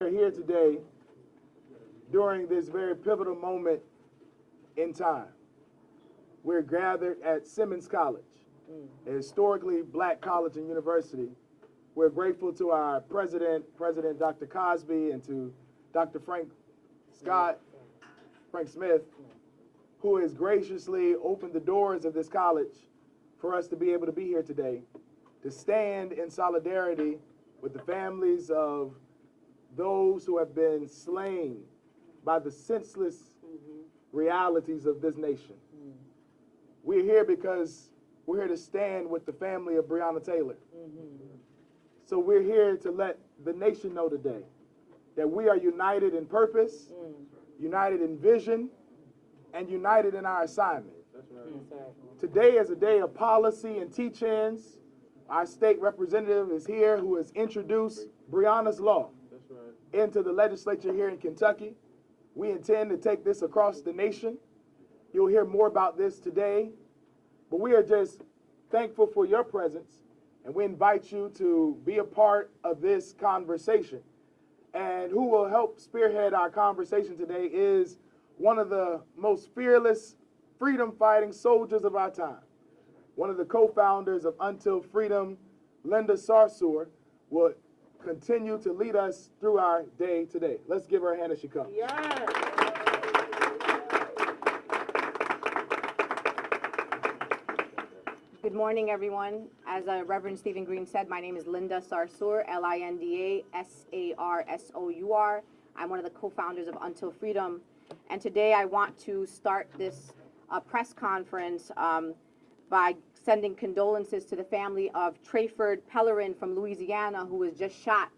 We're here today during this very pivotal moment in time. We're gathered at Simmons College, a historically black college and university. We're grateful to our president, President Dr. Cosby, and to Dr. Frank Smith, who has graciously opened the doors of this college for us to be able to be here today, to stand in solidarity with the families of those who have been slain by the senseless realities of this nation. We're here because we're here to stand with the family of Breonna Taylor. So we're here to let the nation know today that we are united in purpose, united in vision, and united in our assignment. Today is a day of policy and teach-ins. Our state representative is here who has introduced Breonna's Law into the legislature here in Kentucky. We intend to take this across the nation. You'll hear more about this today, but we are just thankful for your presence, and we invite you to be a part of this conversation. And who will help spearhead our conversation today is one of the most fearless freedom-fighting soldiers of our time. One of the co-founders of Until Freedom, Linda Sarsour, will continue to lead us through our day today. Let's give her a hand as she comes. Yes. Good morning, everyone. As Reverend Stephen Green said, my name is Linda Sarsour, Linda Sarsour. I'm one of the co-founders of Until Freedom. And today I want to start this press conference by sending condolences to the family of Trayford Pellerin from Louisiana, who was just shot.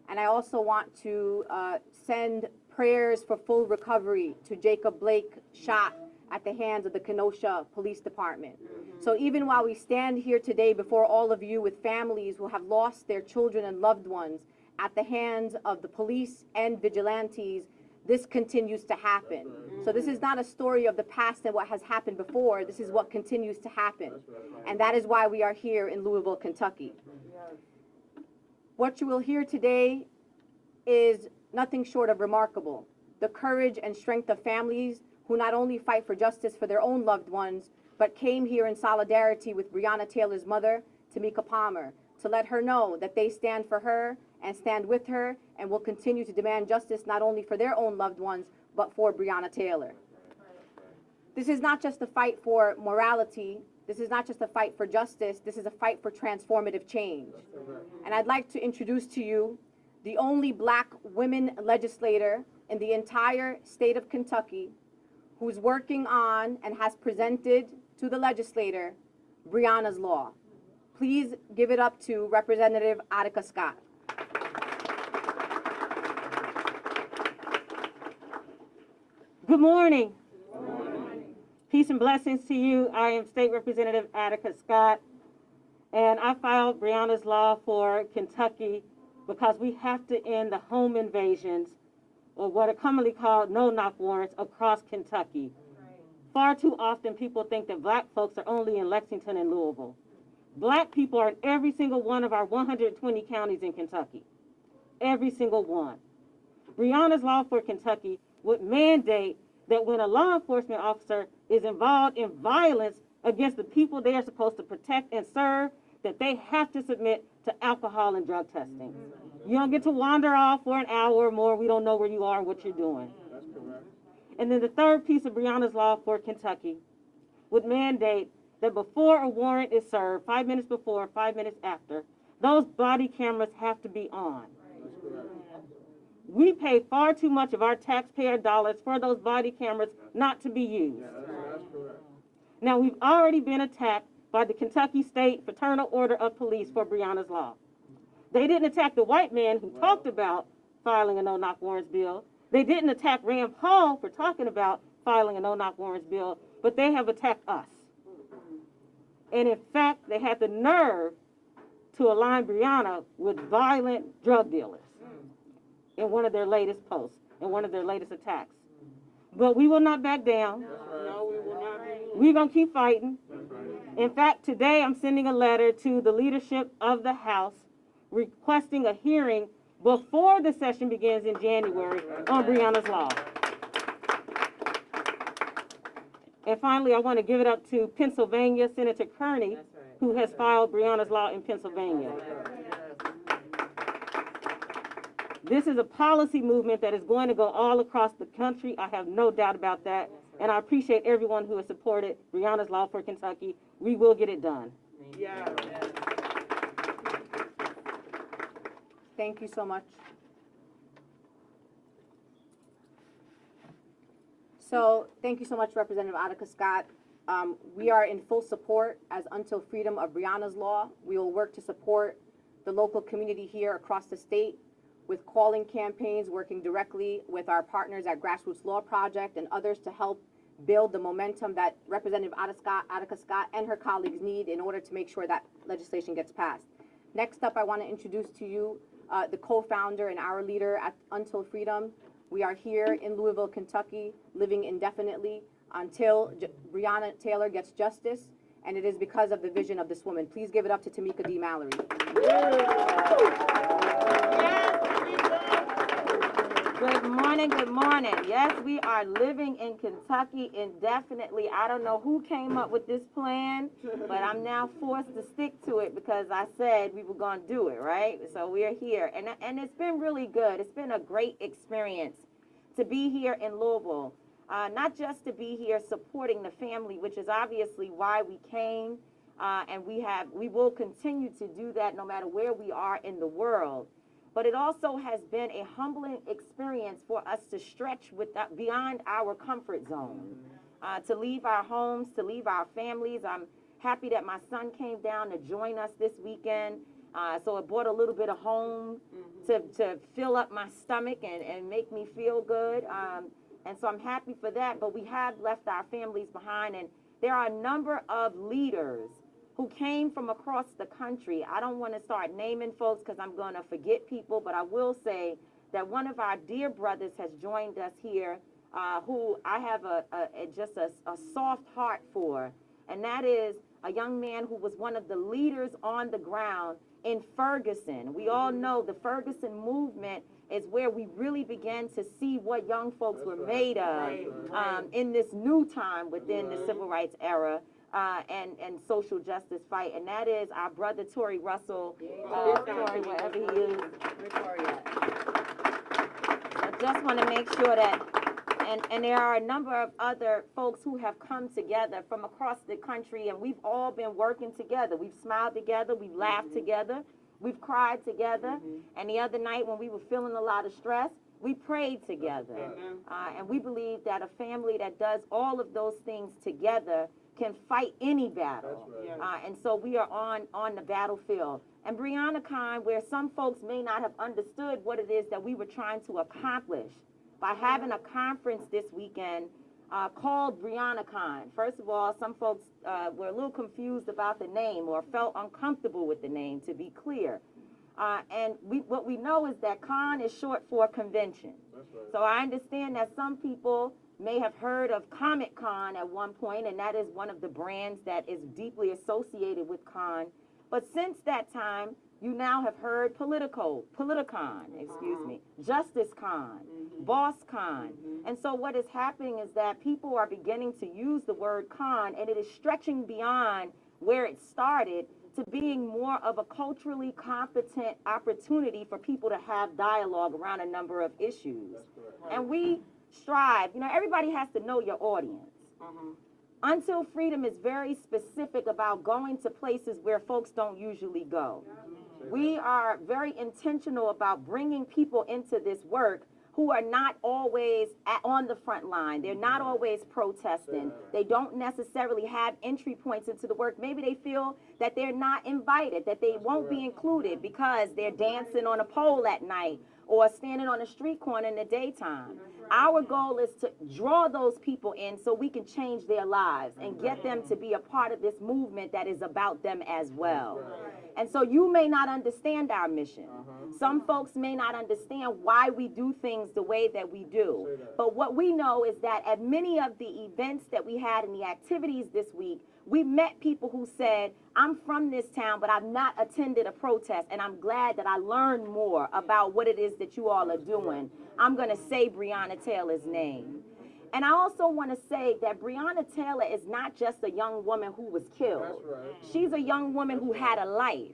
And I also want to send prayers for full recovery to Jacob Blake, shot at the hands of the Kenosha Police Department. So even while we stand here today before all of you with families who have lost their children and loved ones at the hands of the police and vigilantes, this continues to happen. So this is not a story of the past and what has happened before. This is what continues to happen. And that is why we are here in Louisville, Kentucky. What you will hear today is nothing short of remarkable. The courage and strength of families who not only fight for justice for their own loved ones, but came here in solidarity with Breonna Taylor's mother, Tamika Palmer, to let her know that they stand for her and stand with her and will continue to demand justice not only for their own loved ones, but for Breonna Taylor. This is not just a fight for morality. This is not just a fight for justice. This is a fight for transformative change. And I'd like to introduce to you the only black women legislator in the entire state of Kentucky who's working on and has presented to the legislator Breonna's Law. Please give it up to Representative Attica Scott. Good morning. Good morning. Peace and blessings to you. I am State Representative Attica Scott, and I filed Breonna's Law for Kentucky because we have to end the home invasions, or what are commonly called no-knock warrants, across Kentucky. Far too often people think that black folks are only in Lexington and Louisville. Black people are in every single one of our 120 counties in Kentucky. Every single one. Breonna's Law for Kentucky would mandate that when a law enforcement officer is involved in violence against the people they are supposed to protect and serve, that they have to submit to alcohol and drug testing. You don't get to wander off for an hour or more. We don't know where you are and what you're doing. That's correct. And then the third piece of Breonna's Law for Kentucky would mandate that before a warrant is served, 5 minutes before, 5 minutes after, those body cameras have to be on. That's correct. We pay far too much of our taxpayer dollars for those body cameras not to be used. Yeah, that's correct. Now, we've already been attacked by the Kentucky State Fraternal Order of Police for Breonna's Law. They didn't attack the white man who talked about filing a no-knock warrants bill. They didn't attack Rand Paul for talking about filing a no-knock warrants bill, but they have attacked us. And in fact, they had the nerve to align Breonna with violent drug dealers in one of their latest posts, in one of their latest attacks. But we will not back down. No, we will not. We're going to keep fighting. In fact, today I'm sending a letter to the leadership of the House requesting a hearing before the session begins in January on Breonna's Law. And finally, I want to give it up to Pennsylvania, Senator Kearney, who has filed Breonna's Law in Pennsylvania. This is a policy movement that is going to go all across the country. I have no doubt about that. And I appreciate everyone who has supported Breonna's Law for Kentucky. We will get it done. Yeah. Thank you so much. So, thank you so much, Representative Attica Scott. We are in full support as Until Freedom of Breonna's Law. We will work to support the local community here across the state with calling campaigns, working directly with our partners at Grassroots Law Project and others to help build the momentum that Representative Attica Scott and her colleagues need in order to make sure that legislation gets passed. Next up, I want to introduce to you the co-founder and our leader at Until Freedom. We are here in Louisville, Kentucky, living indefinitely until Breonna Taylor gets justice, and it is because of the vision of this woman. Please give it up to Tamika D. Mallory. Good morning, good morning. Yes, we are living in Kentucky indefinitely. I don't know who came up with this plan, but I'm now forced to stick to it because I said we were going to do it, right? So we're here, and it's been really good. It's been a great experience to be here in Louisville, not just to be here supporting the family, which is obviously why we came, and we will continue to do that no matter where we are in the world. But it also has been a humbling experience for us to stretch beyond our comfort zone, to leave our homes, to leave our families. I'm happy that my son came down to join us this weekend, so it brought a little bit of home to fill up my stomach and make me feel good. And so I'm happy for that, but we have left our families behind, and there are a number of leaders who came from across the country. I don't want to start naming folks because I'm going to forget people, but I will say that one of our dear brothers has joined us here, who I have just a soft heart for, and that is a young man who was one of the leaders on the ground in Ferguson. We all know the Ferguson movement is where we really began to see what young folks were made of in this new time within the civil rights era. And social justice fight, and that is our brother Tory Russell, Tory, wherever he is. I just want to make sure that, and there are a number of other folks who have come together from across the country, and we've all been working together. We've smiled together, we've laughed together, we've cried together, and the other night when we were feeling a lot of stress, we prayed together. And we believe that a family that does all of those things together can fight any battle. And so we are on the battlefield. And BreonnaCon, where some folks may not have understood what it is that we were trying to accomplish by having a conference this weekend called BreonnaCon. First of all, some folks were a little confused about the name or felt uncomfortable with the name, to be clear. And what we know is that con is short for convention. So I understand that some people may have heard of Comic Con at one point, and that is one of the brands that is deeply associated with con. But since that time, you now have heard Politicon, Justice Con, Boss Con. And so what is happening is that people are beginning to use the word con, and it is stretching beyond where it started to being more of a culturally competent opportunity for people to have dialogue around a number of issues. And we strive, everybody has to know your audience. Until Freedom is very specific about going to places where folks don't usually go. We are very intentional about bringing people into this work who are not always on the front line. They're not always protesting. They don't necessarily have entry points into the work. Maybe they feel that they're not invited, that they won't be included because they're dancing on a pole at night or standing on a street corner in the daytime. Our goal is to draw those people in so we can change their lives and get them to be a part of this movement that is about them as well. And so you may not understand our mission. Some folks may not understand why we do things the way that we do. But what we know is that at many of the events that we had and the activities this week, we met people who said, I'm from this town, but I've not attended a protest, and I'm glad that I learned more about what it is that you all are doing. I'm going to say Breonna Taylor's name. And I also want to say that Breonna Taylor is not just a young woman who was killed. That's right. She's a young woman who had a life.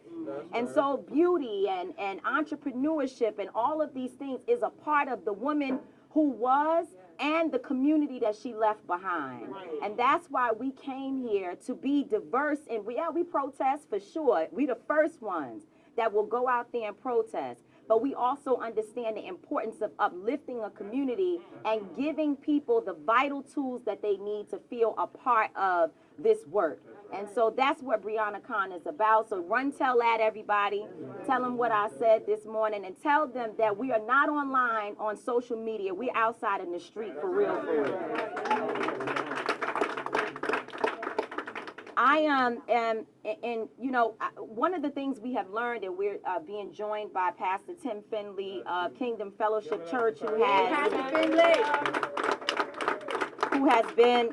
And so beauty and entrepreneurship and all of these things is a part of the woman who was and the community that she left behind. And that's why we came here to be diverse. And we protest for sure. We the first ones that will go out there and protest. But we also understand the importance of uplifting a community and giving people the vital tools that they need to feel a part of this work. And so that's what BreonnaCon is about. So run, tell that, everybody. Tell them what I said this morning and tell them that we are not online on social media. We're outside in the street for real, for real. I am, and you know, one of the things we have learned, and we're being joined by Pastor Tim Finley of Kingdom Fellowship Church, who has been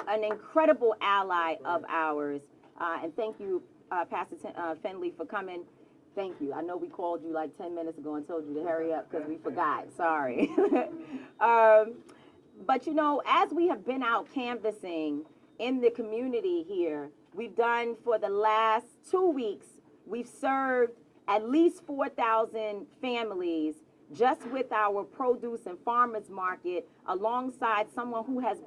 an incredible ally of ours. And thank you, Pastor Finley, for coming. Thank you. I know we called you like 10 minutes ago and told you to hurry up because we forgot. Sorry. But you know, as we have been out canvassing in the community here, we've done for the last 2 weeks, we've served at least 4,000 families just with our produce and farmers market, alongside someone who has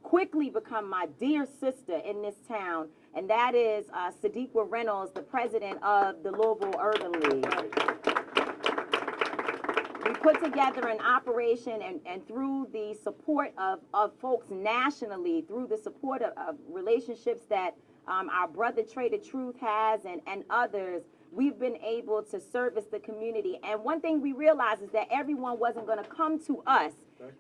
quickly become my dear sister in this town, and that is Sadiqa Reynolds, the president of the Louisville Urban League. We put together an operation, and through the support of folks nationally, through the support of relationships that our brother Trader Truth has and others, we've been able to service the community. And one thing we realized is that everyone wasn't going to come to us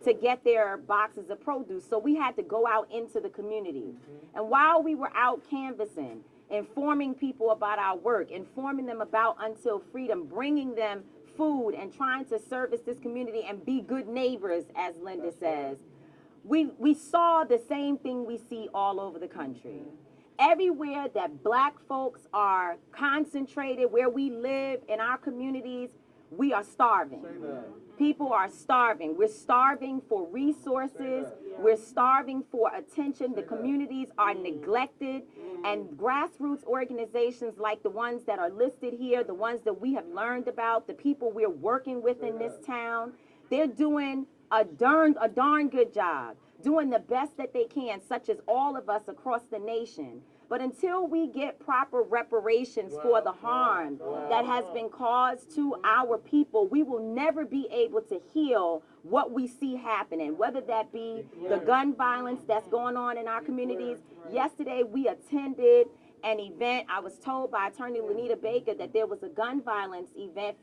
to get their boxes of produce, so we had to go out into the community. And while we were out canvassing, informing people about our work, informing them about Until Freedom, bringing them food and trying to service this community and be good neighbors, as Linda says, we saw the same thing we see all over the country. Everywhere that Black folks are concentrated, where we live in our communities, we are starving. People are starving. We're starving for resources. We're starving for attention. The communities are neglected. And grassroots organizations like the ones that are listed here, the ones that we have learned about, the people we're working with in this town, they're doing a darn good job, doing the best that they can, such as all of us across the nation. But until we get proper reparations for the harm that has been caused to our people, we will never be able to heal what we see happening, whether that be the gun violence that's going on in our communities. Yesterday, we attended an event. I was told by Attorney Lanita Baker that there was a gun violence event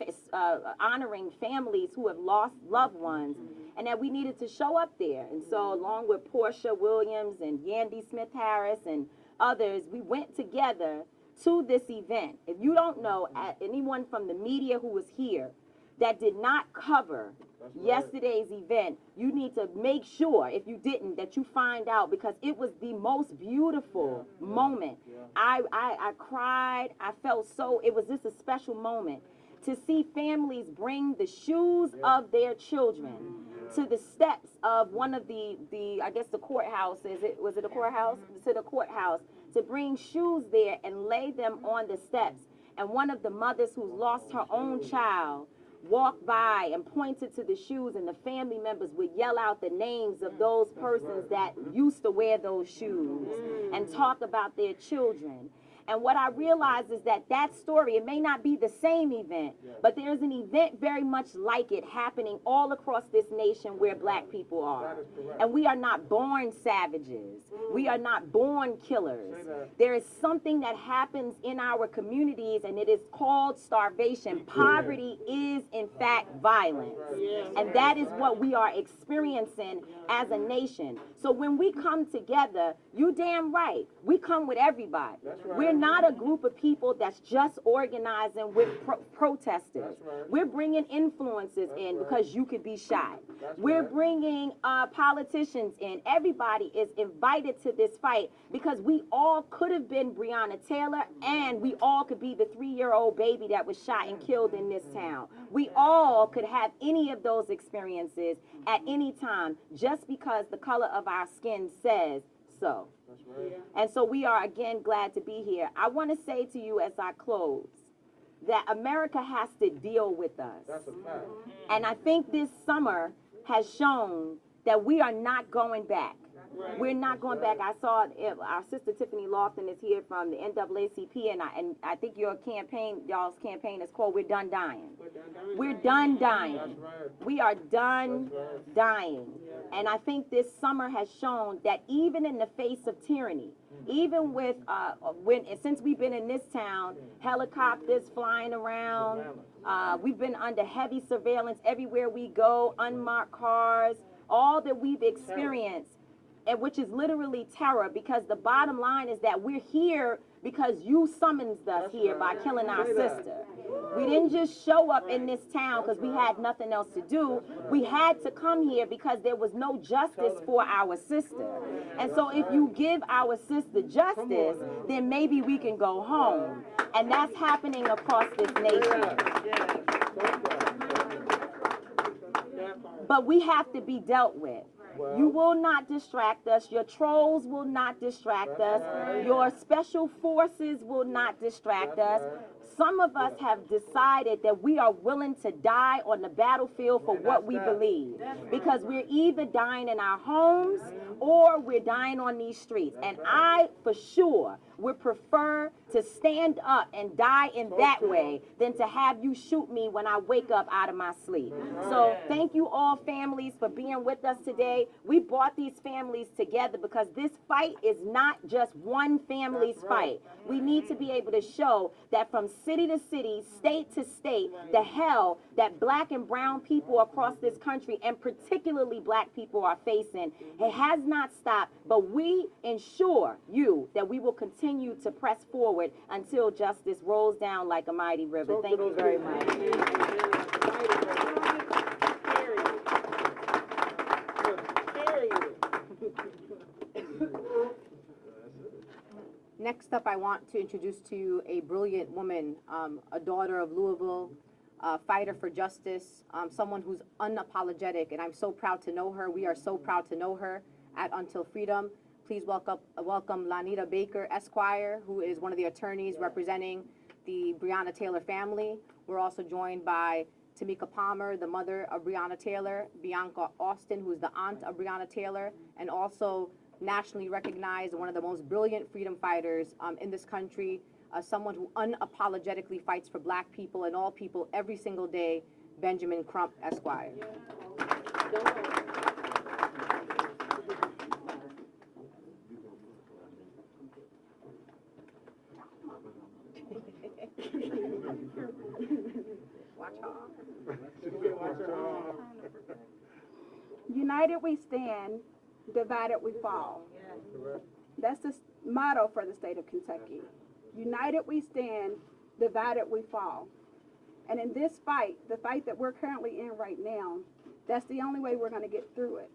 honoring families who have lost loved ones, and that we needed to show up there. And so along with Portia Williams and Yandy Smith-Harris and others, we went together to this event. If you don't know, anyone from the media who was here that did not cover yesterday's event, you need to make sure, if you didn't, that you find out, because it was the most beautiful moment. I cried. I felt so, it was just a special moment to see families bring the shoes of their children to the steps of one of the I guess the courthouse, was it a courthouse? To the courthouse, to bring shoes there and lay them on the steps. And one of the mothers who lost her own child walked by and pointed to the shoes, and the family members would yell out the names of those persons that used to wear those shoes and talk about their children. And what I realized is that that story, it may not be the same event, but there's an event very much like it happening all across this nation where Black people are. And we are not born savages. We are not born killers. There is something that happens in our communities, and it is called starvation. Poverty is, in fact, violence. And that is what we are experiencing as a nation. So when we come together, you damn right, we come with everybody. We're we're not a group of people that's just organizing with protesters. We're bringing influencers in because you could be shot. We're bringing politicians in. Everybody is invited to this fight because we all could have been Breonna Taylor, and we all could be the 3-year-old baby that was shot and killed in this town. We all could have any of those experiences at any time just because the color of our skin says so. And so we are again glad to be here. I want to say to you as I close that America has to deal with us. That's a fact. And I think this summer has shown that we are not going back. We're not going back. I saw our sister Tiffany Lofton is here from the NAACP, and I think your campaign, y'all's campaign is called "We're Done Dying." We're done dying. We are done dying. And I think this summer has shown that even in the face of tyranny, even with since we've been in this town, helicopters flying around, we've been under heavy surveillance everywhere we go, unmarked cars, all that we've experienced. And which is literally terror, because the bottom line is that we're here because you summoned us here by killing our sister. We didn't just show up in this town because we had nothing else to do. We had to come here because there was no justice for our sister. And so if you give our sister justice, then maybe we can go home. And that's happening across this nation. But we have to be dealt with. You will not distract us. Your trolls will not distract us. Your special forces will not distract us. Some of us have decided that we are willing to die on the battlefield for what we believe, because we're either dying in our homes or we're dying on these streets. And I, for sure, would prefer to stand up and die in that way than to have you shoot me when I wake up out of my sleep. So thank you all families for being with us today. We brought these families together because this fight is not just one family's fight. We need to be able to show that from city to city, state to state, the hell that black and brown people across this country, and particularly black people, are facing, it has not stopped, but we ensure you that we will continue to press forward until justice rolls down like a mighty river. Thank you very much. Next up, I want to introduce to you a brilliant woman, a daughter of Louisville, a fighter for justice, someone who's unapologetic, and I'm so proud to know her. We are so proud to know her at Until Freedom. Please welcome Lanita Baker, Esquire, who is one of the attorneys representing the Breonna Taylor family. We're also joined by Tamika Palmer, the mother of Breonna Taylor, Bianca Austin, who's the aunt of Breonna Taylor, and also nationally recognized, one of the most brilliant freedom fighters in this country, someone who unapologetically fights for black people and all people every single day, Benjamin Crump, Esquire. United we stand, divided we fall. That's the motto for the state of Kentucky. United we stand, divided we fall. And in this fight, the fight that we're currently in right now, that's the only way we're going to get through it.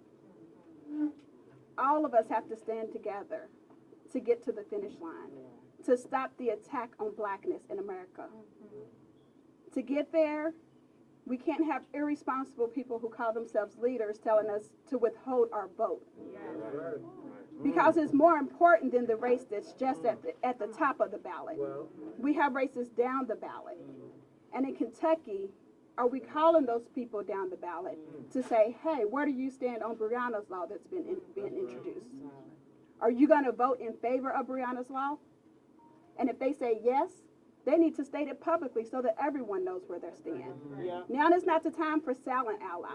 All of us have to stand together to get to the finish line, to stop the attack on blackness in America. To get there, we can't have irresponsible people who call themselves leaders telling us to withhold our vote. Because it's more important than the race that's just at the top of the ballot. We have races down the ballot. And in Kentucky, are we calling those people down the ballot to say, hey, where do you stand on Breonna's law that's been introduced? Are you going to vote in favor of Breonna's law? And if they say yes, they need to state it publicly so that everyone knows where they stand. Now is not the time for silent allies.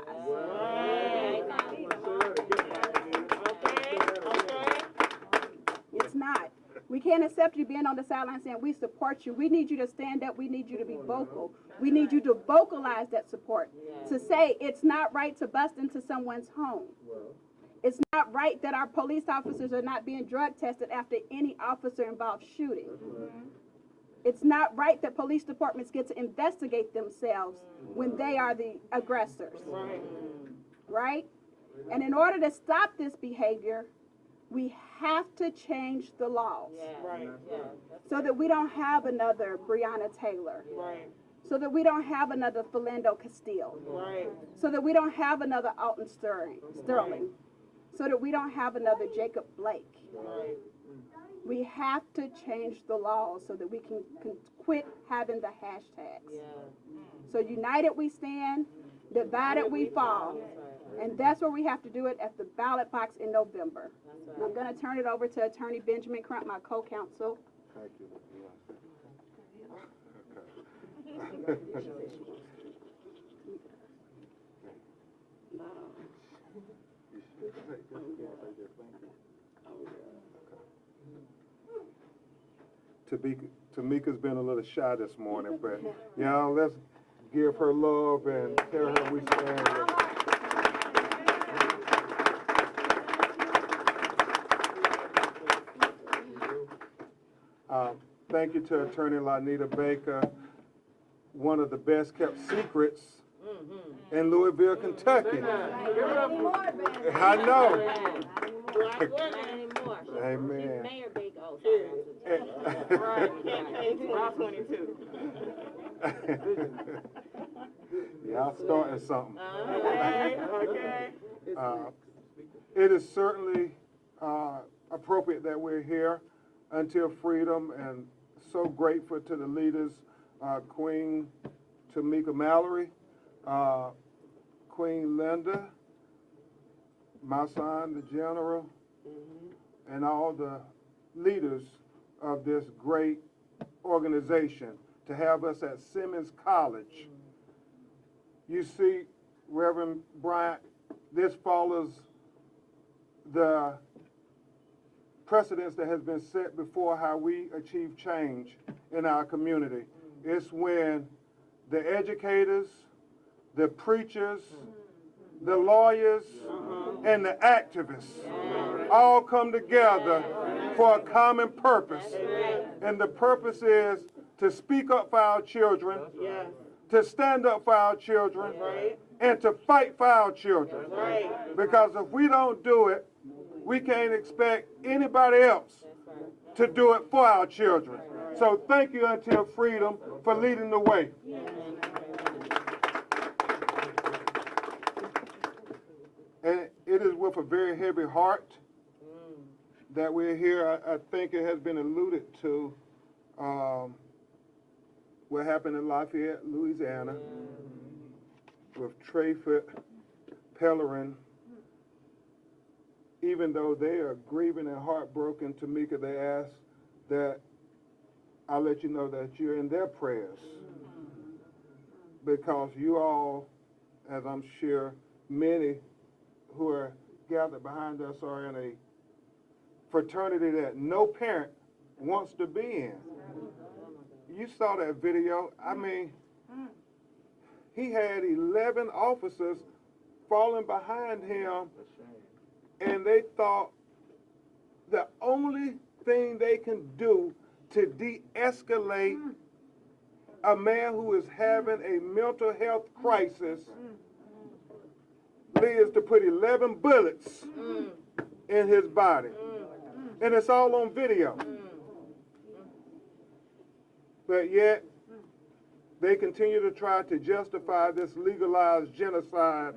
It's not. We can't accept you being on the sideline saying we support you. We need you to stand up. We need you to be vocal. We need you to vocalize that support. To say it's not right to bust into someone's home. It's not right that our police officers are not being drug tested after any officer-involved shooting. It's not right that police departments get to investigate themselves when they are the aggressors. Right? And in order to stop this behavior, we have to change the laws. So that we don't have another Breonna Taylor. So that we don't have another Philando Castile. So that we don't have another Alton Sterling. So that we don't have another Jacob Blake. We have to change the laws so that we can quit having the hashtags. So united we stand, divided we fall. And that's where we have to do it at the ballot box in November. And I'm going to turn it over to Attorney Benjamin Crump, my co-counsel. Thank you. Tamika's been a little shy this morning, but y'all, let's give her love and tell her we stand with her. Thank you to Attorney Lanita Baker, one of the best kept secrets in Louisville, Kentucky. I know. Amen. Mayor Big O. Y'all starting something. It is certainly appropriate that we're here until freedom, and so grateful to the leaders, Queen Tamika Mallory, Queen Linda, my son, the General, and all the leaders of this great organization to have us at Simmons College. You see, Reverend Bryant, this follows the precedence that has been set before how we achieve change in our community. It's when the educators, the preachers, the lawyers, and the activists all come together for a common purpose. And the purpose is to speak up for our children, to stand up for our children, and to fight for our children. Because if we don't do it, we can't expect anybody else to do it for our children. So thank you, Until Freedom, for leading the way. And it is with a very heavy heart that we're here. I think it has been alluded to what happened in Lafayette, Louisiana, with Trayford Pellerin. Even though they are grieving and heartbroken, Tamika, they ask that I let you know that you're in their prayers. Because you all, as I'm sure many who are gathered behind us, are in a fraternity that no parent wants to be in. You saw that video. I mean, he had 11 officers falling behind him, and they thought the only thing they can do to de-escalate a man who is having a mental health crisis is to put 11 bullets in his body. And it's all on video. But yet, they continue to try to justify this legalized genocide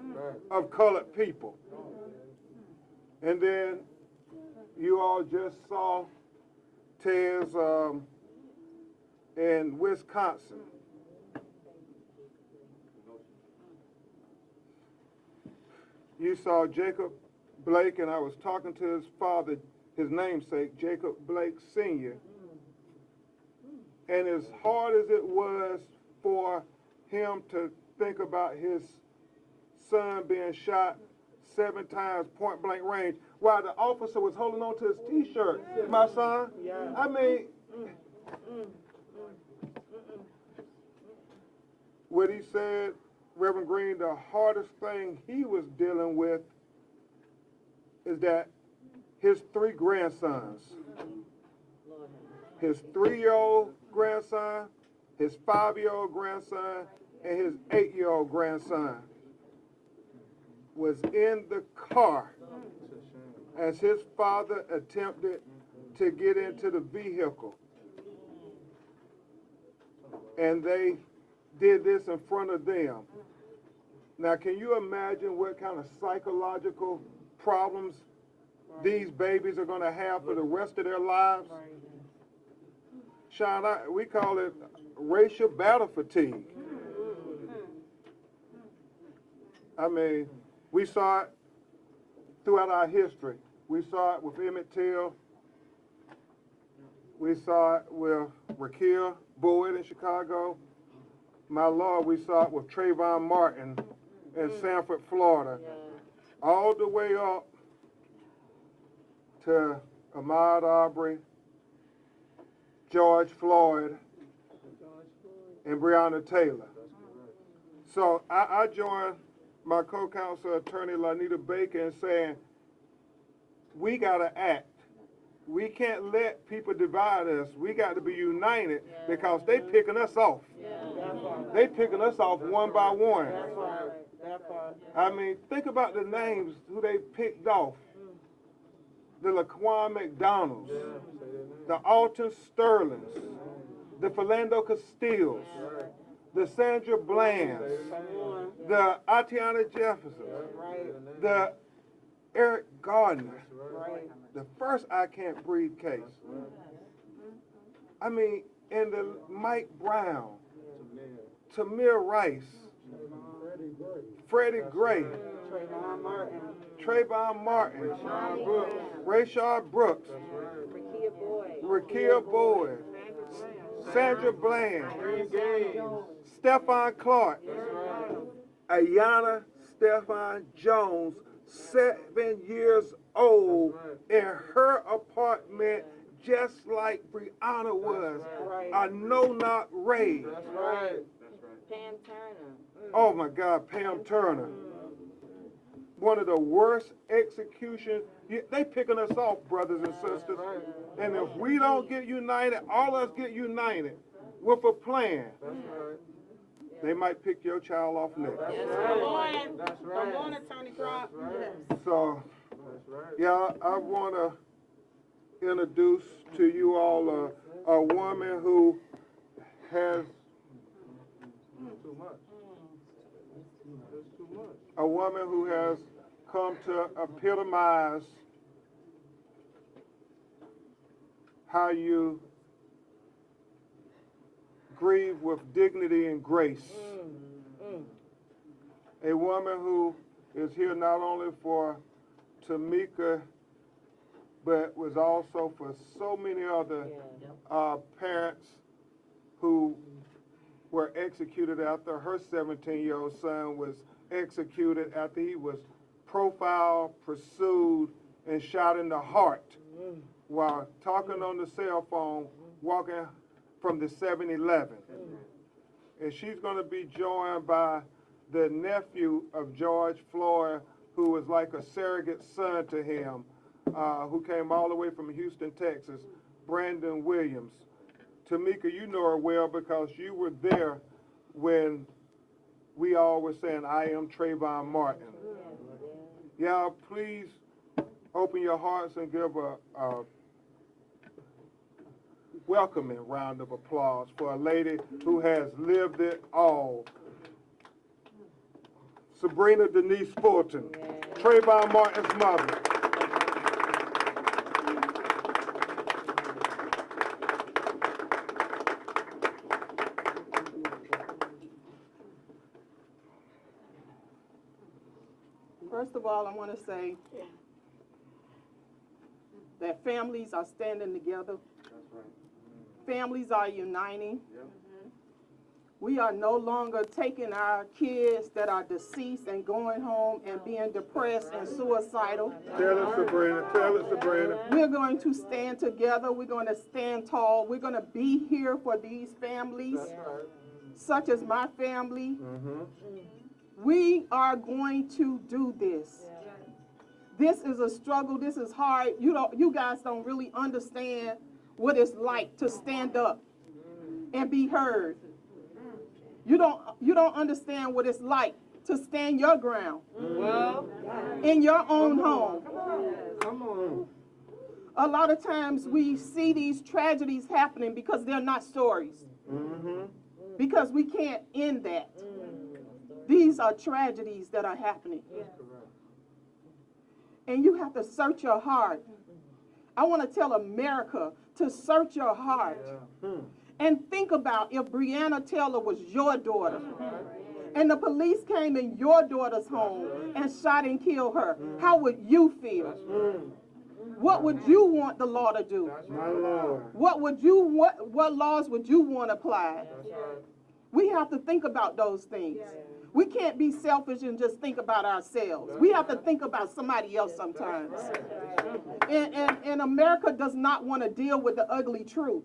of colored people. And then you all just saw Tez in Wisconsin. You saw Jacob Blake, and I was talking to his father, his namesake, Jacob Blake Sr. And as hard as it was for him to think about his son being shot 7 times point blank range, while the officer was holding on to his t-shirt, my son, I mean, what he said, Reverend Green, the hardest thing he was dealing with is that his 3 grandsons, his 3-year-old grandson, his 5-year-old grandson, and his 8-year-old grandson was in the car as his father attempted to get into the vehicle. And they did this in front of them. Now, can you imagine what kind of psychological problems these babies are going to have for the rest of their lives? Sean, we call it racial battle fatigue. I mean, we saw it throughout our history. We saw it with Emmett Till. We saw it with Raquel Boyd in Chicago. My Lord, we saw it with Trayvon Martin in Sanford, Florida. All the way up to Ahmaud Arbery, George Floyd, and Breonna Taylor. So I joined my co-counsel attorney Lanita Baker in saying, we gotta act. We can't let people divide us. We got to be united because they picking us off. They picking us off one by one. I mean, think about the names who they picked off. The Laquan McDonalds, the Alton Sterlings, the Philando Castillos, the Sandra Blands, the Atiana Jefferson, the Eric Gardner, the first I Can't Breathe case. I mean, and the Mike Brown, Tamir Rice, Freddie Gray, Trayvon Martin, Rayshard Brooks, Raquel Boyd, Sandra Bland, Stephon Clark, Ayanna Stephon Jones, 7 years old, in her apartment, just like Breonna was. A no-knock raid. Pam Turner. Oh my God, Pam Turner. One of the worst executions. They picking us off, brothers and sisters. And if we don't get united, all of us get united with a plan, they might pick your child off next. Come on, Attorney Crop. So, yeah, I want to introduce to you all a woman who has a woman who has come to epitomize how you grieve with dignity and grace. A woman who is here not only for Tamika, but was also for so many other parents who were executed after her 17-year-old son was executed after he was profiled, pursued, and shot in the heart while talking on the cell phone, walking from the 7-Eleven. And she's going to be joined by the nephew of George Floyd, who was like a surrogate son to him, who came all the way from Houston, Texas, Brandon Williams. Tamika, you know her well because you were there when we all were saying, I am Trayvon Martin. Y'all, please open your hearts and give a welcoming round of applause for a lady who has lived it all. Sabrina Denise Fulton, Trayvon Martin's mother. First of all, I want to say that families are standing together. Families are uniting. We are no longer taking our kids that are deceased and going home and being depressed and suicidal. Tell us, Sabrina. Tell us, Sabrina. We're going to stand together. We're going to stand tall. We're going to be here for these families, such as my family. We are going to do this. This is a struggle. This is hard. You guys don't really understand what it's like to stand up and be heard. You don't understand what it's like to stand your ground in your own home. Come on. A lot of times we see these tragedies happening because they're not stories. Because we can't end that. These are tragedies that are happening. And you have to search your heart. I want to tell America to search your heart and think about if Breonna Taylor was your daughter and the police came in your daughter's home and shot and killed her. How would you feel? What would you want the law to do? My Lord. What laws would you want applied? We have to think about those things. We can't be selfish and just think about ourselves. We have to think about somebody else sometimes. And America does not want to deal with the ugly truth.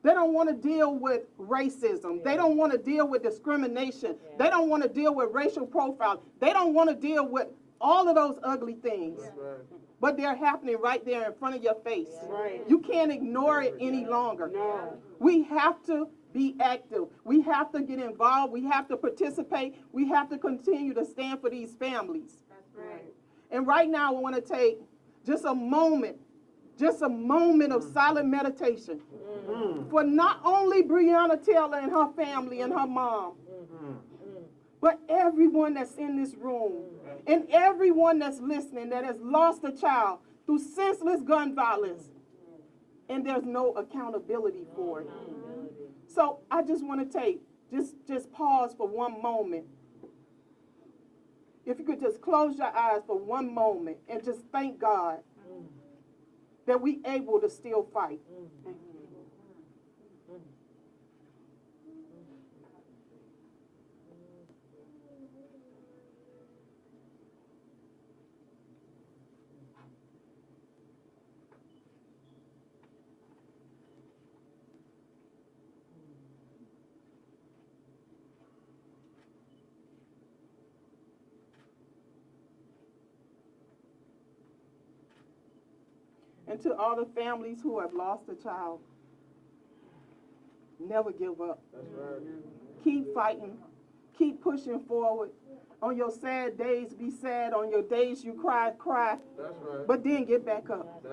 They don't want to deal with racism. They don't want to deal with discrimination. They don't want to deal with racial profiling. They don't want to deal with all of those ugly things. But they're happening right there in front of your face. You can't ignore it any longer. We have to be active. We have to get involved. We have to participate. We have to continue to stand for these families. And right now, I want to take just a moment of silent meditation for not only Breonna Taylor and her family and her mom, but everyone that's in this room and everyone that's listening that has lost a child through senseless gun violence, and there's no accountability for it. So I just want to take, just pause for one moment. If you could just close your eyes for one moment and just thank God that we able to still fight. And to all the families who have lost a child, never give up. Keep fighting. Keep pushing forward. On your sad days, be sad. On your days you cry, cry. But then get back up.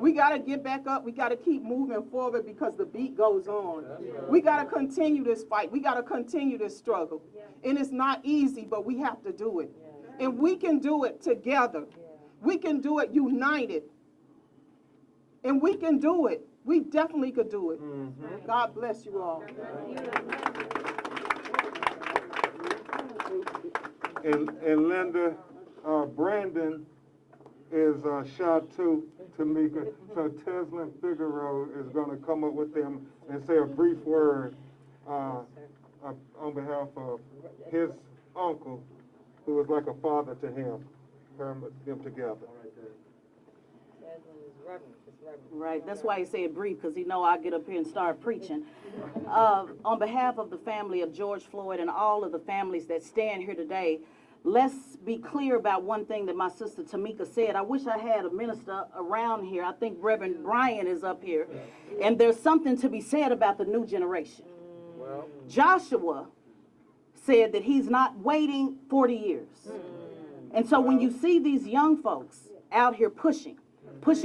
We got to get back up. We got to keep moving forward because the beat goes on. We got to continue this fight. We got to continue this struggle. And it's not easy, but we have to do it. And we can do it together. We can do it united. And we can do it. We definitely could do it. God bless you all. And Linda, Brandon is shot too, Tamika. So Teslin Figueroa is going to come up with them and say a brief word on behalf of his uncle, who was like a father to him, them together. Right, that's why he said brief, because he know I get up here and start preaching. On behalf of the family of George Floyd and all of the families that stand here today, let's be clear about one thing that my sister Tamika said. I wish I had a minister around here. I think Reverend Brian is up here. And there's something to be said about the new generation. Joshua said that he's not waiting 40 years. And so when you see these young folks out here pushing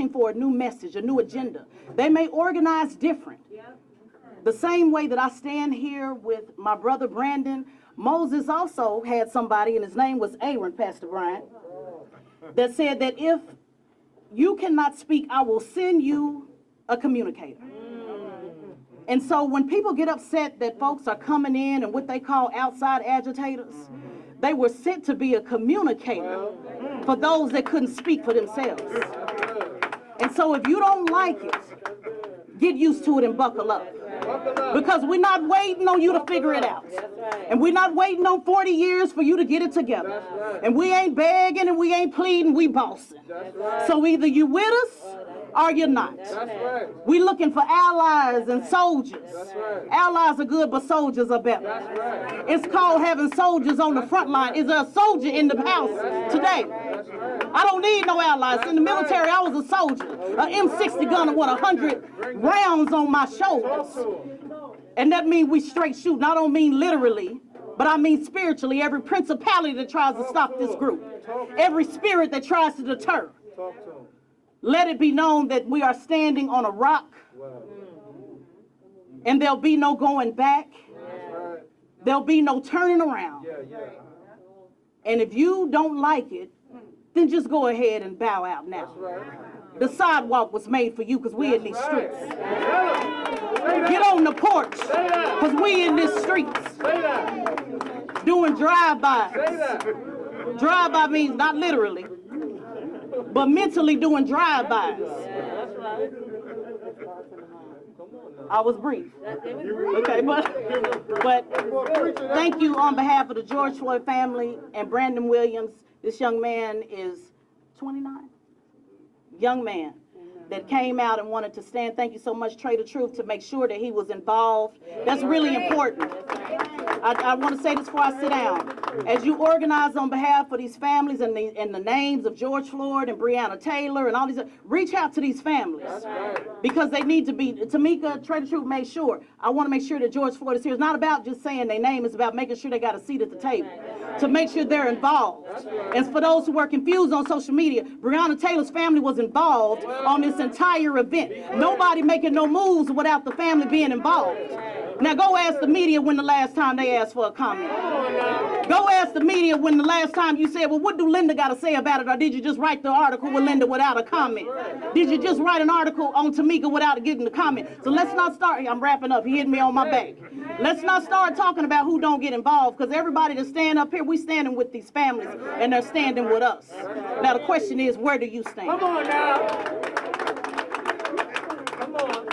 for a new message, a new agenda, they may organize different. The same way that I stand here with my brother Brandon, Moses also had somebody, and his name was Aaron, Pastor Brian, that said that if you cannot speak, I will send you a communicator. And so when people get upset that folks are coming in and what they call outside agitators, they were sent to be a communicator for those that couldn't speak for themselves. And so if you don't like it, get used to it and buckle up. Because we're not waiting on you to figure it out. And we're not waiting on 40 years for you to get it together. And we ain't begging and we ain't pleading, we bossing. So either you with us Are you not? That's right. We looking for allies and soldiers. That's right. Allies are good, but soldiers are better. That's right. It's called having soldiers on the front line. Is there a soldier in the house today? That's right. I don't need no allies. In the military, I was a soldier. An M60 gun with 100 rounds on my shoulders. And that means we straight shooting. I don't mean literally, but I mean spiritually. Every principality that tries to stop this group. Every spirit that tries to deter. Talk to him. Let it be known that we are standing on a rock. And there'll be no going back. There'll be no turning around. And if you don't like it, then just go ahead and bow out now. The sidewalk was made for you because we in these streets. Get on the porch because we in these streets. Doing drive-bys. Drive-by means not literally, but mentally doing drive-bys. I was brief. Okay, but thank you on behalf of the George Floyd family and Brandon Williams. This young man is 29. Young man that came out and wanted to stand. Thank you so much, Trade of Truth, to make sure that he was involved. That's really important. I want to say this before I sit down. As you organize on behalf of these families and the names of George Floyd and Breonna Taylor and all these, reach out to these families. Because they need to be, Tamika, Trade of Truth made sure. I want to make sure that George Floyd is here. It's not about just saying their name. It's about making sure they got a seat at the table. To make sure they're involved. And for those who were confused on social media, Breonna Taylor's family was involved on this entire event. Nobody making no moves without the family being involved. Now go ask the media when the last time they asked for a comment. Go ask the media when the last time you said, well, what do Linda got to say about it? Or did you just write the article with Linda without a comment? Did you just write an article on Tamika without getting a comment? So let's not start, I'm wrapping up, he hit me on my back. Let's not start talking about who don't get involved, because everybody that stand up here, we standing with these families and they're standing with us. Now the question is, where do you stand? Come on now. Come on.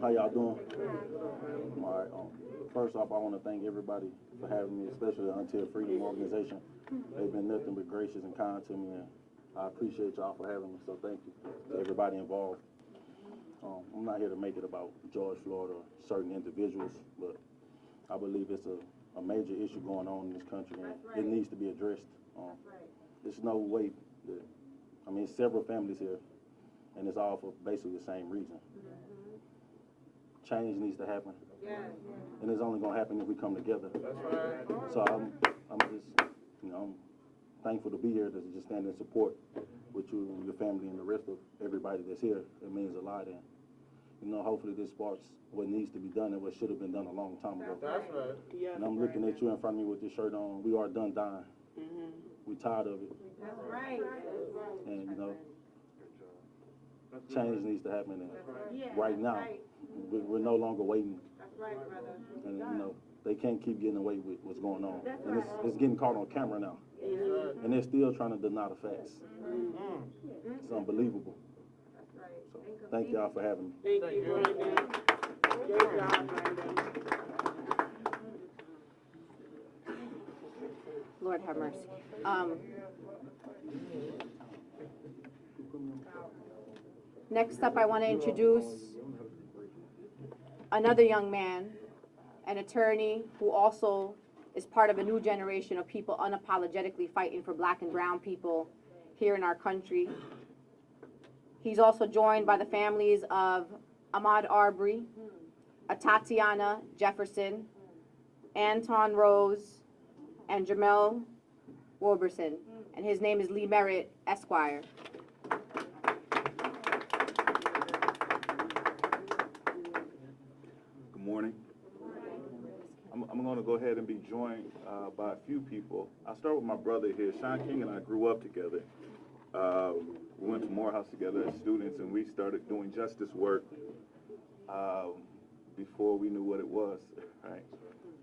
How y'all doing? All right. First off, I want to thank everybody for having me, especially the Until Freedom organization. They've been nothing but gracious and kind to me, and I appreciate y'all for having me. So thank you to everybody involved. I'm not here to make it about George Floyd or certain individuals, but I believe it's a major issue going on in this country, and it needs to be addressed. There's no way that, I mean, several families here, and it's all for basically the same reason. Change needs to happen, and it's only going to happen if we come together. So I'm just, I'm thankful to be here to just stand in support with you and your family and the rest of everybody that's here. It means a lot, and hopefully this sparks what needs to be done and what should have been done a long time ago. That's right. And I'm looking at you in front of me with this shirt on. We are done dying. We're tired of it. That's right. And change needs to happen. And right now, we're no longer waiting. That's right, brother. And they can't keep getting away with what's going on. And it's getting caught on camera now. And they're still trying to deny the facts. It's unbelievable. So thank y'all for having me. Thank you, Brandon. Good job, Brandon. Lord have mercy. Next up, I want to introduce another young man, an attorney who also is part of a new generation of people unapologetically fighting for Black and brown people here in our country. He's also joined by the families of Ahmaud Arbery, Tatiana Jefferson, Anton Rose, and Jamel Roberson. And his name is Lee Merritt, Esquire. Good morning. I'm going to go ahead and be joined by a few people. I'll start with my brother here. Sean King and I grew up together. We went to Morehouse together as students, and we started doing justice work before we knew what it was, right?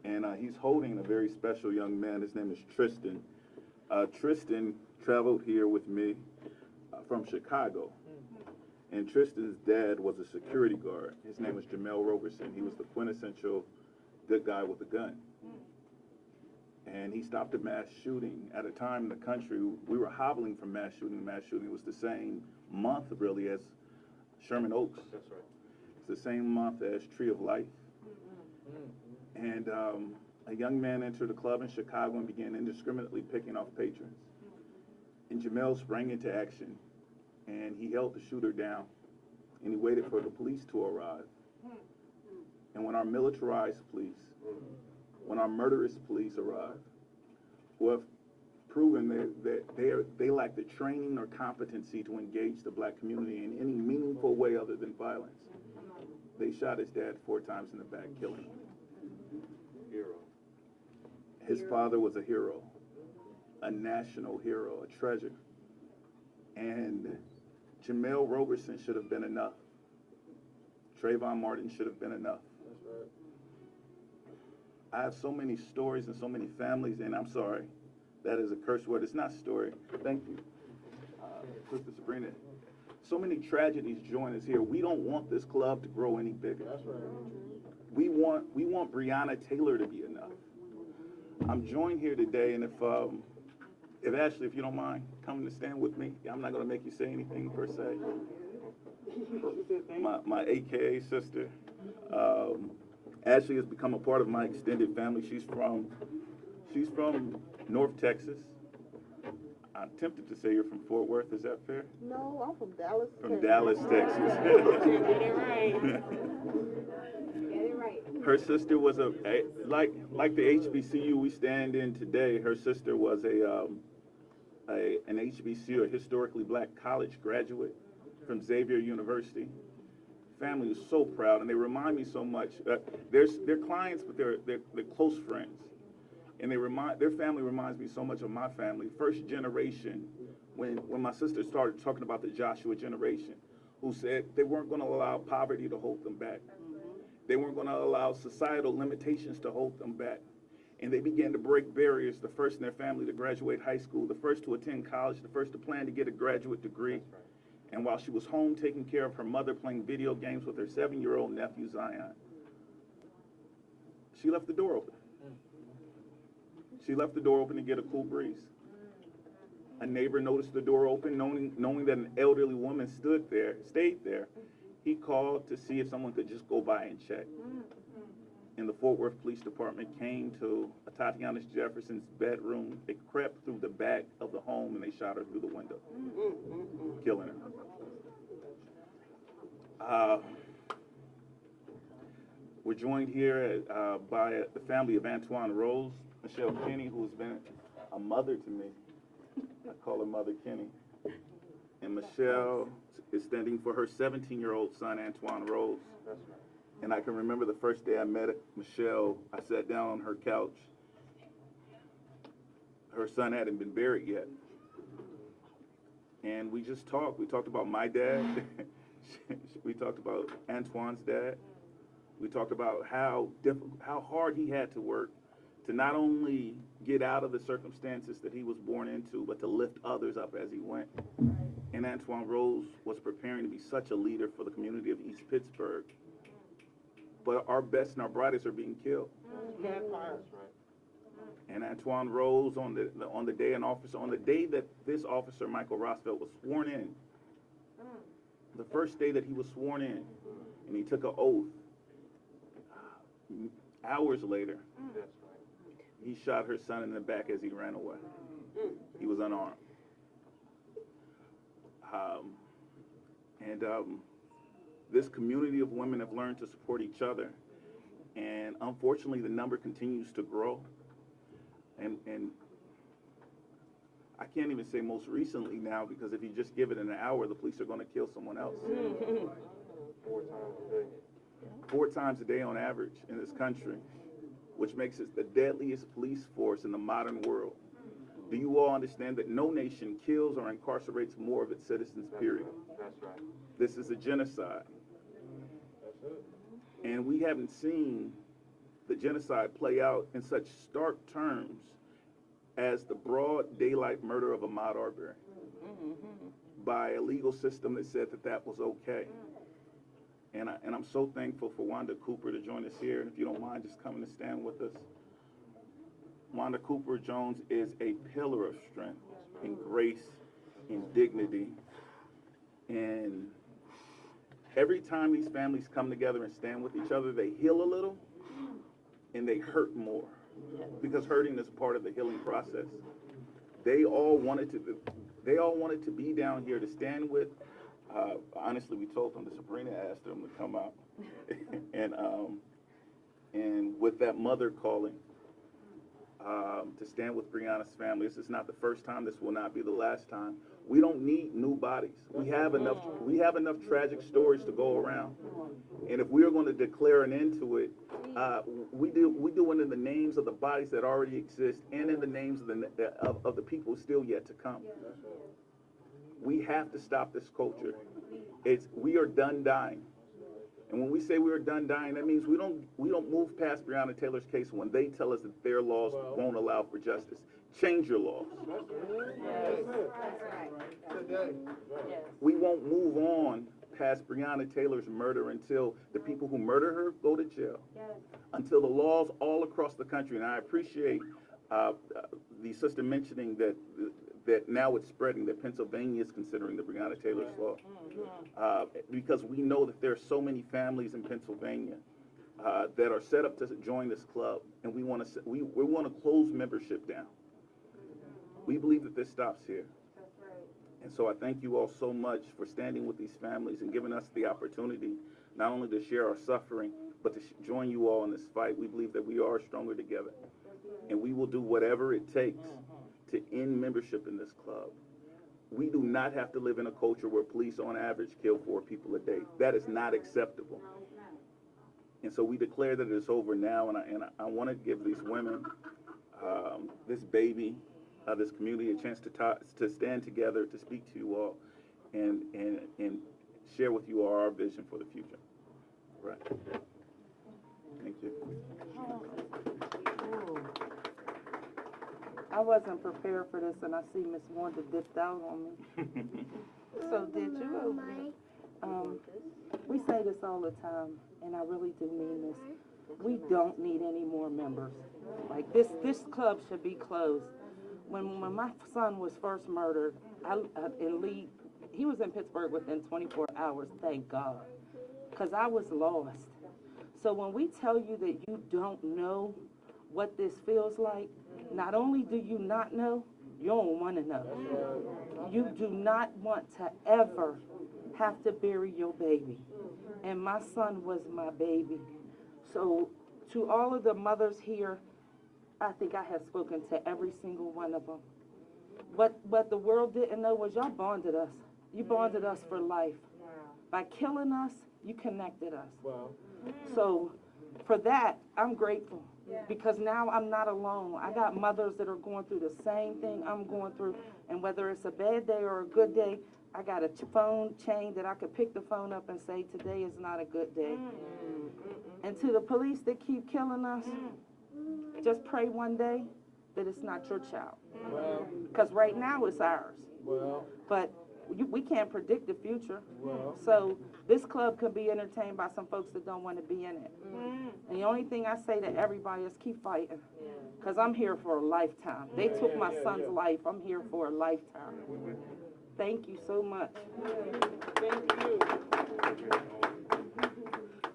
And he's holding a very special young man. His name is Tristan. Tristan traveled here with me from Chicago. And Tristan's dad was a security guard. His name was Jamel Roberson. He was the quintessential good guy with a gun. And he stopped a mass shooting at a time in the country. We were hobbling from mass shooting to mass shooting. It was the same month, really, as Sherman Oaks. That's right. It's the same month as Tree of Life. And a young man entered a club in Chicago and began indiscriminately picking off patrons. And Jamel sprang into action, and he held the shooter down, and he waited for the police to arrive. And when our militarized police, when our murderous police arrived, who have proven that they lack the training or competency to engage the black community in any meaningful way other than violence, they shot his dad 4 times in the back, killing him. Hero. His father was a hero, a national hero, a treasure. And Jamel Roberson should have been enough. Trayvon Martin should have been enough. That's right. I have so many stories and so many families, and I'm sorry, that is a curse word. It's not story. Thank you, Sister Sabrina. So many tragedies join us here. We don't want this club to grow any bigger. That's right. We want Breonna Taylor to be enough. I'm joined here today, and if Ashley, if you don't mind coming to stand with me, I'm not going to make you say anything per se. My AKA sister, Ashley has become a part of my extended family. She's from North Texas. I'm tempted to say you're from Fort Worth. Is that fair? No, I'm from Dallas. From Dallas, Texas. Get it right. Get it right. Her sister was like the HBCU we stand in today. Her sister was an HBCU, a historically black college graduate from Xavier University. Family was so proud, and they remind me so much. They're clients, but they're close friends. And their family reminds me so much of my family. First generation, when my sister started talking about the Joshua generation, who said they weren't going to allow poverty to hold them back. They weren't going to allow societal limitations to hold them back. And they began to break barriers, the first in their family to graduate high school, the first to attend college, the first to plan to get a graduate degree. And while she was home taking care of her mother playing video games with her 7-year-old nephew, Zion, she left the door open. She left the door open to get a cool breeze. A neighbor noticed the door open, knowing that an elderly woman stayed there. He called to see if someone could just go by and check. And the Fort Worth Police Department came to Tatiana Jefferson's bedroom. They crept through the back of the home and they shot her through the window, killing her. We're joined here by the family of Antoine Rose, Michelle Kenny, who's been a mother to me. I call her Mother Kenny. And Michelle is standing for her 17-year-old son, Antoine Rose. That's right. And I can remember the first day I met Michelle, I sat down on her couch. Her son hadn't been buried yet. And we just talked. We talked about my dad. We talked about Antoine's dad. We talked about how hard he had to work to not only get out of the circumstances that he was born into, but to lift others up as he went. And Antoine Rose was preparing to be such a leader for the community of East Pittsburgh. But our best and our brightest are being killed. And Antoine Rose on the day that this officer, Michael Rosfeld, was sworn in, the first day that he was sworn in, and he took an oath, hours later, he shot her son in the back as he ran away. He was unarmed. This community of women have learned to support each other. And unfortunately, the number continues to grow. And I can't even say most recently now, because if you just give it an hour, the police are going to kill someone else. 4 times a day. 4 times a day on average in this country, which makes it the deadliest police force in the modern world. Do you all understand that no nation kills or incarcerates more of its citizens, period? That's right. This is a genocide. That's it. And we haven't seen the genocide play out in such stark terms as the broad daylight murder of Ahmaud Arbery by a legal system that said that that was okay. And I'm so thankful for Wanda Cooper to join us here. And if you don't mind just coming to stand with us. Wanda Cooper Jones is a pillar of strength and grace and dignity. And every time these families come together and stand with each other, they heal a little and they hurt more, because hurting is part of the healing process. They all wanted to be down here to stand with. Honestly, we told them that Sabrina asked them to come out, and with that mother calling, to stand with Breonna's family. This is not the first time. This will not be the last time. We don't need new bodies. We have enough tragic stories to go around. And if we are going to declare an end to it, we do it in the names of the bodies that already exist and in the names of the people still yet to come. We have to stop this culture. We are done dying. And when we say we are done dying, that means we don't move past Breonna Taylor's case when they tell us that their laws won't allow for justice. Change your laws. We won't move on past Breonna Taylor's murder until the people who murder her go to jail. Until the laws all across the country, and I appreciate the sister mentioning that now it's spreading, that Pennsylvania is considering the Breonna Taylor's law. Because we know that there are so many families in Pennsylvania that are set up to join this club, and we want to close membership down. We believe that this stops here. And so I thank you all so much for standing with these families and giving us the opportunity not only to share our suffering, but to join you all in this fight. We believe that we are stronger together, and we will do whatever it takes to end membership in this club. We do not have to live in a culture where police on average kill 4 people a day. That is not acceptable. And so we declare that it's over now, and I want to give these women, this baby, this community, a chance to stand together, to speak to you all, and share with you our vision for the future. Right. Thank you. I wasn't prepared for this, and I see Miss Wanda dipped out on me. So did you? We say this all the time, and I really do mean this. We don't need any more members. Like this club should be closed. When my son was first murdered, in Lee, he was in Pittsburgh within 24 hours, thank God, because I was lost. So when we tell you that you don't know what this feels like, not only do you not know, you don't want to know. You do not want to ever have to bury your baby. And my son was my baby. So to all of the mothers here, I think I have spoken to every single one of them. What the world didn't know was y'all bonded us. You bonded us for life. By killing us, you connected us. So for that, I'm grateful. Because now I'm not alone. I got mothers that are going through the same thing I'm going through. And whether it's a bad day or a good day, I got a phone chain that I could pick the phone up and say, today is not a good day. And to the police that keep killing us, just pray one day that it's not your child. Because right now it's ours. But we can't predict the future. So this club could be entertained by some folks that don't want to be in it. And the only thing I say to everybody is keep fighting. Because I'm here for a lifetime. They took my son's life. I'm here for a lifetime. Thank you so much. Thank you.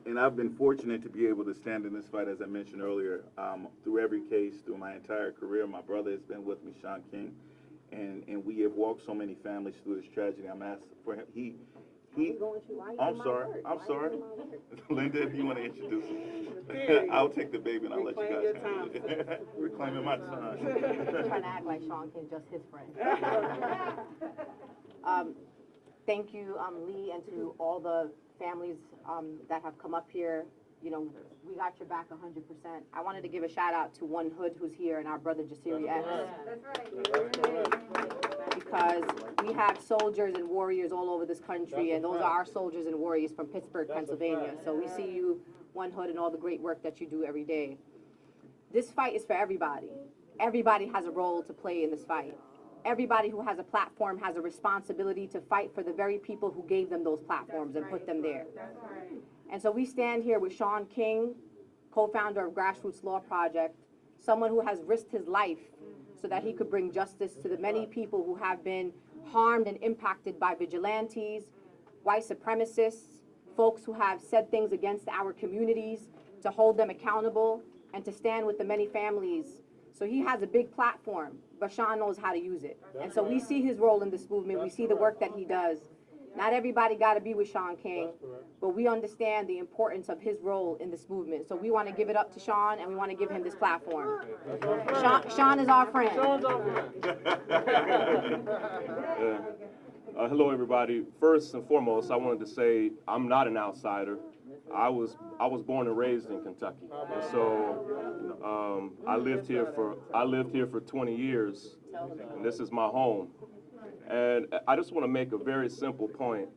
And I've been fortunate to be able to stand in this fight, as I mentioned earlier, through every case, through my entire career. My brother has been with me, Sean King, and we have walked so many families through this tragedy. I'm asking for him. I'm sorry. Linda, if you want to introduce him, I'll take the baby and I'll let you guys handle it. Reclaiming my son. Trying to act like Sean King, just his friend. Thank you, Lee, and to all the families that have come up here. You know, we got your back 100%. I wanted to give a shout out to One Hood who's here and our brother Jasiri X. That's right. Because we have soldiers and warriors all over this country, and those are our soldiers and warriors from Pittsburgh, Pennsylvania. So we see you, One Hood, and all the great work that you do every day. This fight is for everybody. everybody has a role to play in this fight. Everybody who has a platform has a responsibility to fight for the very people who gave them those platforms and put them there. And so we stand here with Shaun King, co-founder of Grassroots Law Project, someone who has risked his life so that he could bring justice to the many people who have been harmed and impacted by vigilantes, white supremacists, folks who have said things against our communities, to hold them accountable and to stand with the many families. So he has a big platform, but Shaun knows how to use it. And so we see his role in this movement. We see the work that he does. Not everybody got to be with Shaun King, but we understand the importance of his role in this movement. So we want to give it up to Shaun, and we want to give him this platform. Shaun is our friend. Hello, everybody. First and foremost, I wanted to say I'm not an outsider. I was born and raised in Kentucky, and so I lived here for 20 years, and this is my home. And I just want to make a very simple point.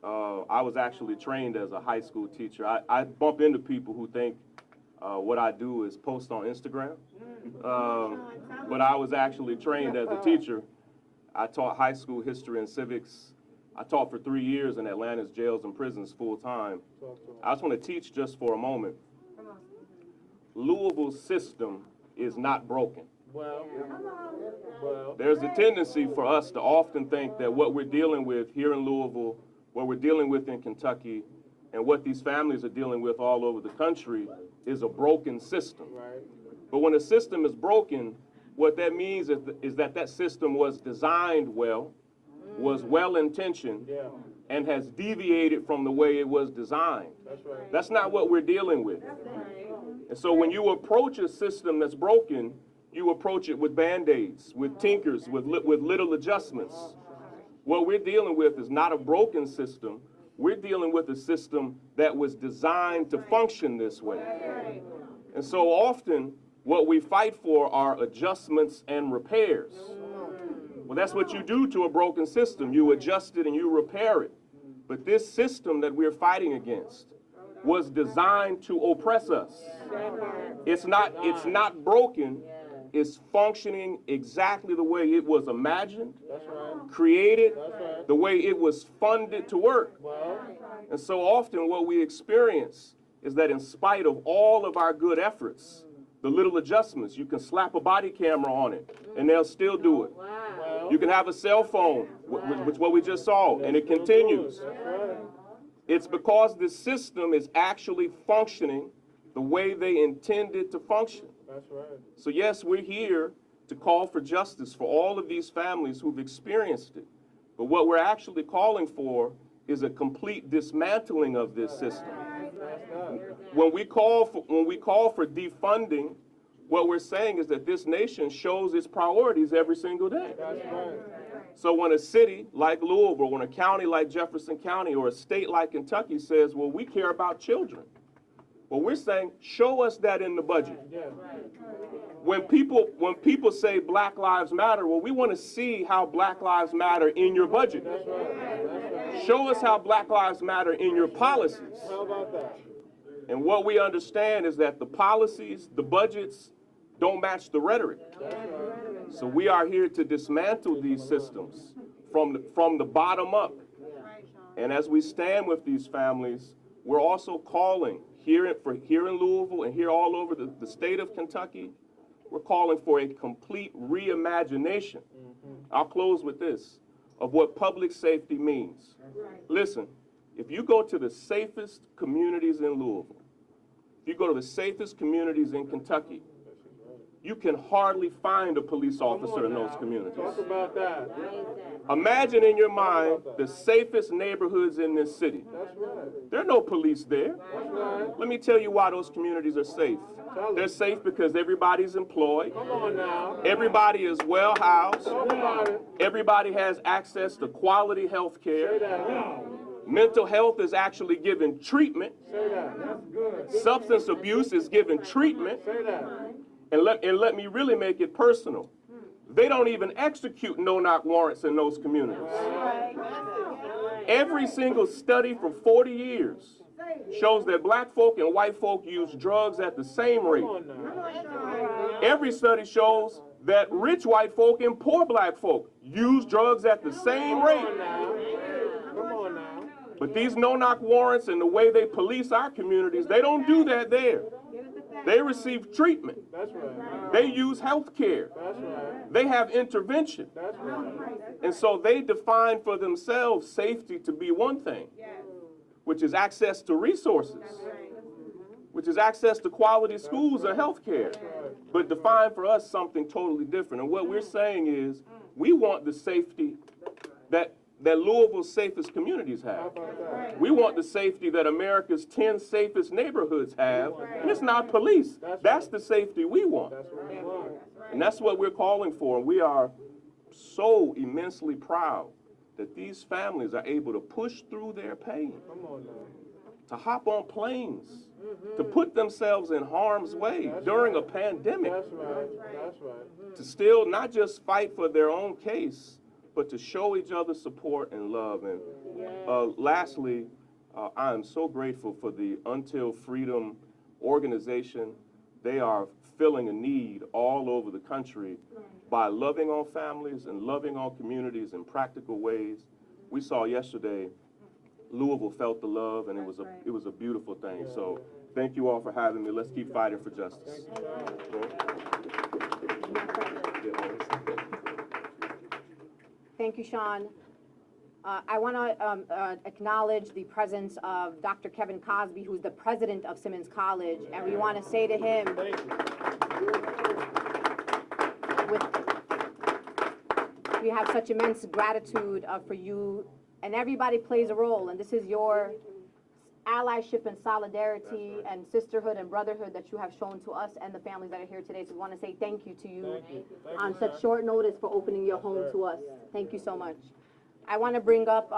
I was actually trained as a high school teacher. I bump into people who think what I do is post on Instagram, but I was actually trained as a teacher. I taught high school history and civics. I taught for 3 years in Atlanta's jails and prisons full time. I just want to teach just for a moment. Louisville's system is not broken. There's a tendency for us to often think that what we're dealing with here in Louisville, what we're dealing with in Kentucky, and what these families are dealing with all over the country is a broken system. But when a system is broken, what that means is that system was designed well, was well-intentioned, and has deviated from the way it was designed. That's not what we're dealing with. And so when you approach a system that's broken, you approach it with Band-Aids, with tinkers, with little adjustments. What we're dealing with is not a broken system. We're dealing with a system that was designed to function this way. And so often, what we fight for are adjustments and repairs. Well, that's what you do to a broken system. You adjust it and you repair it. But this system that we're fighting against was designed to oppress us. It's not broken. It's functioning exactly the way it was imagined, created, the way it was funded to work. And so often what we experience is that in spite of all of our good efforts, the little adjustments, you can slap a body camera on it and they'll still do it. You can have a cell phone, which what we just saw, and it continues. It's because this system is actually functioning the way they intended to function. So yes, we're here to call for justice for all of these families who've experienced it. But what we're actually calling for is a complete dismantling of this system. When we call for defunding, what we're saying is that this nation shows its priorities every single day. So when a city like Louisville, when a county like Jefferson County, or a state like Kentucky says, well, we care about children. Well, we're saying, show us that in the budget. When people say Black Lives Matter, well, we want to see how Black Lives Matter in your budget. Show us how Black Lives Matter in your policies. And what we understand is that the policies, the budgets, don't match the rhetoric. So we are here to dismantle these systems from the bottom up. And as we stand with these families, we're also calling here in Louisville and here all over the state of Kentucky, we're calling for a complete reimagination. I'll close with this, of what public safety means. Listen, if you go to the safest communities in Louisville, if you go to the safest communities in Kentucky, you can hardly find a police officer in those communities. Talk about that. Imagine in your mind the safest neighborhoods in this city. That's right. There are no police there. That's right. Let me tell you why those communities are safe. They're safe because everybody's employed. Come on now. Everybody is well housed. Talk about it. Everybody has access to quality health care. Say that. Mental health is actually given treatment. Say that. That's good. Substance abuse is given treatment. Say that. And let me really make it personal. They don't even execute no-knock warrants in those communities. Every single study for 40 years shows that black folk and white folk use drugs at the same rate. Every study shows that rich white folk and poor black folk use drugs at the same rate. But these no-knock warrants and the way they police our communities, they don't do that there. They receive treatment. They use health care. They have intervention. And so they define for themselves safety to be one thing, which is access to resources, which is access to quality schools and health care, but define for us something totally different. And what we're saying is we want the safety that Louisville's safest communities have. We want the safety that America's 10 safest neighborhoods have. And it's not police. That's the safety we want. And that's what we're calling for. And we are so immensely proud that these families are able to push through their pain, to hop on planes, to put themselves in harm's way during a pandemic, to still not just fight for their own case, but to show each other support and love. And lastly, I am so grateful for the Until Freedom organization. They are filling a need all over the country by loving on families and loving on communities in practical ways. We saw yesterday, Louisville felt the love, and it was a beautiful thing. So thank you all for having me. Let's keep fighting for justice. Thank you, Sean. I want to acknowledge the presence of Dr. Kevin Cosby, who's the president of Simmons College, and we want to say to him, we have such immense gratitude for you, and everybody plays a role, and this is your allyship and solidarity and sisterhood and brotherhood that you have shown to us and the families that are here today. So we want to say thank you to you on such short notice for opening your home to us. Thank you so much. I want to bring up,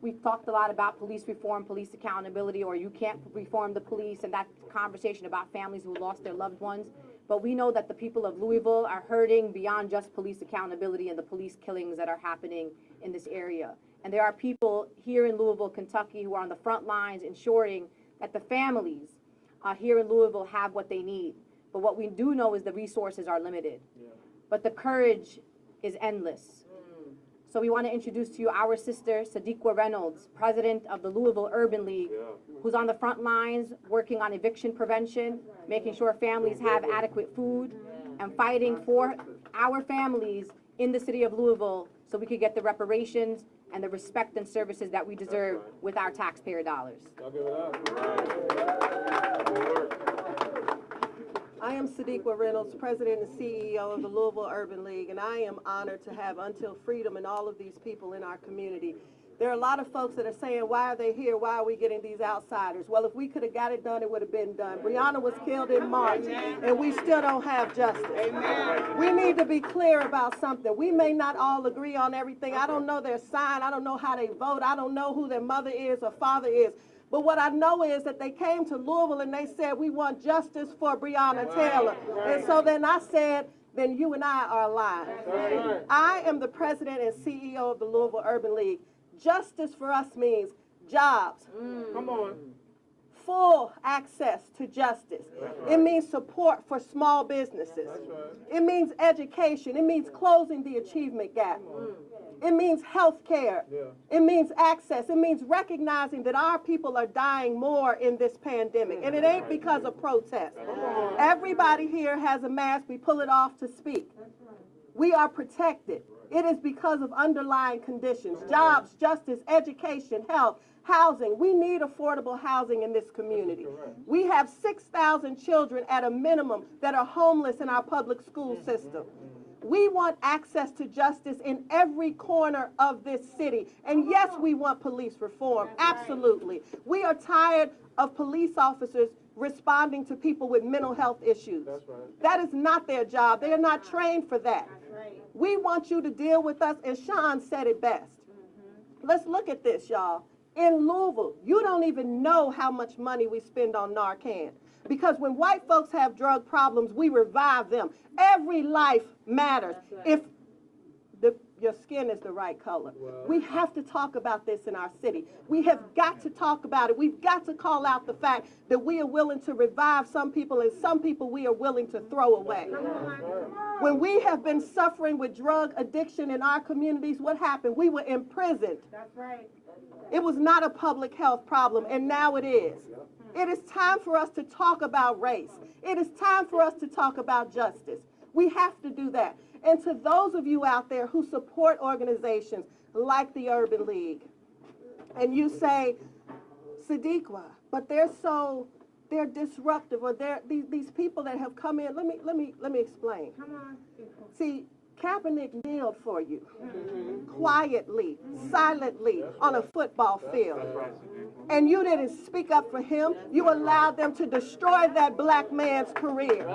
we've talked a lot about police reform, police accountability, or you can't reform the police, and that conversation about families who lost their loved ones. But we know that the people of Louisville are hurting beyond just police accountability and the police killings that are happening in this area. And there are people here in Louisville, Kentucky, who are on the front lines ensuring that the families here in Louisville have what they need. But what we do know is the resources are limited. But the courage is endless. So we want to introduce to you our sister, Sadiqa Reynolds, president of the Louisville Urban League, who's on the front lines working on eviction prevention, making sure families have adequate food, and fighting for our families in the city of Louisville so we could get the reparations and the respect and services that we deserve with our taxpayer dollars. I am Sadiqa Reynolds, President and CEO of the Louisville Urban League, and I am honored to have Until Freedom and all of these people in our community. There are a lot of folks that are saying, why are they here? Why are we getting these outsiders? Well, if we could have got it done, it would have been done. Breonna was killed in March, and we still don't have justice. We need to be clear about something. We may not all agree on everything. I don't know their sign. I don't know how they vote. I don't know who their mother is or father is. But what I know is that they came to Louisville and they said, we want justice for Breonna Taylor. And so then I said, then you and I are aligned. I am the president and CEO of the Louisville Urban League. Justice for us means jobs. Come on. Full access to justice. It means support for small businesses. It means education. It means closing the achievement gap. It means health care. It means access. It means recognizing that our people are dying more in this pandemic. And it ain't because of protest. Everybody here has a mask. We pull it off to speak. We are protected. It is because of underlying conditions, jobs, justice, education, health, housing. We need affordable housing in this community. We have 6,000 children at a minimum that are homeless in our public school system. We want access to justice in every corner of this city. And yes, we want police reform, absolutely. We are tired of police officers responding to people with mental health issues. That is not their job. They are not trained for that. We want you to deal with us, and Sean said it best. Let's look at this, y'all. In Louisville, you don't even know how much money we spend on Narcan. Because when white folks have drug problems, we revive them. Every life matters. If your skin is the right color. We have to talk about this in our city. We have got to talk about it. We've got to call out the fact that we are willing to revive some people and some people we are willing to throw away. When we have been suffering with drug addiction in our communities, what happened? We were imprisoned. That's right. It was not a public health problem, and now it is. It is time for us to talk about race. It is time for us to talk about justice. We have to do that. And to those of you out there who support organizations like the Urban League, and you say, Sadiqa, but they're disruptive, or they're these people that have come in. Let me explain. Come on. See, Kaepernick kneeled for you, quietly, silently, on a football field. And you didn't speak up for him. You allowed them to destroy that black man's career.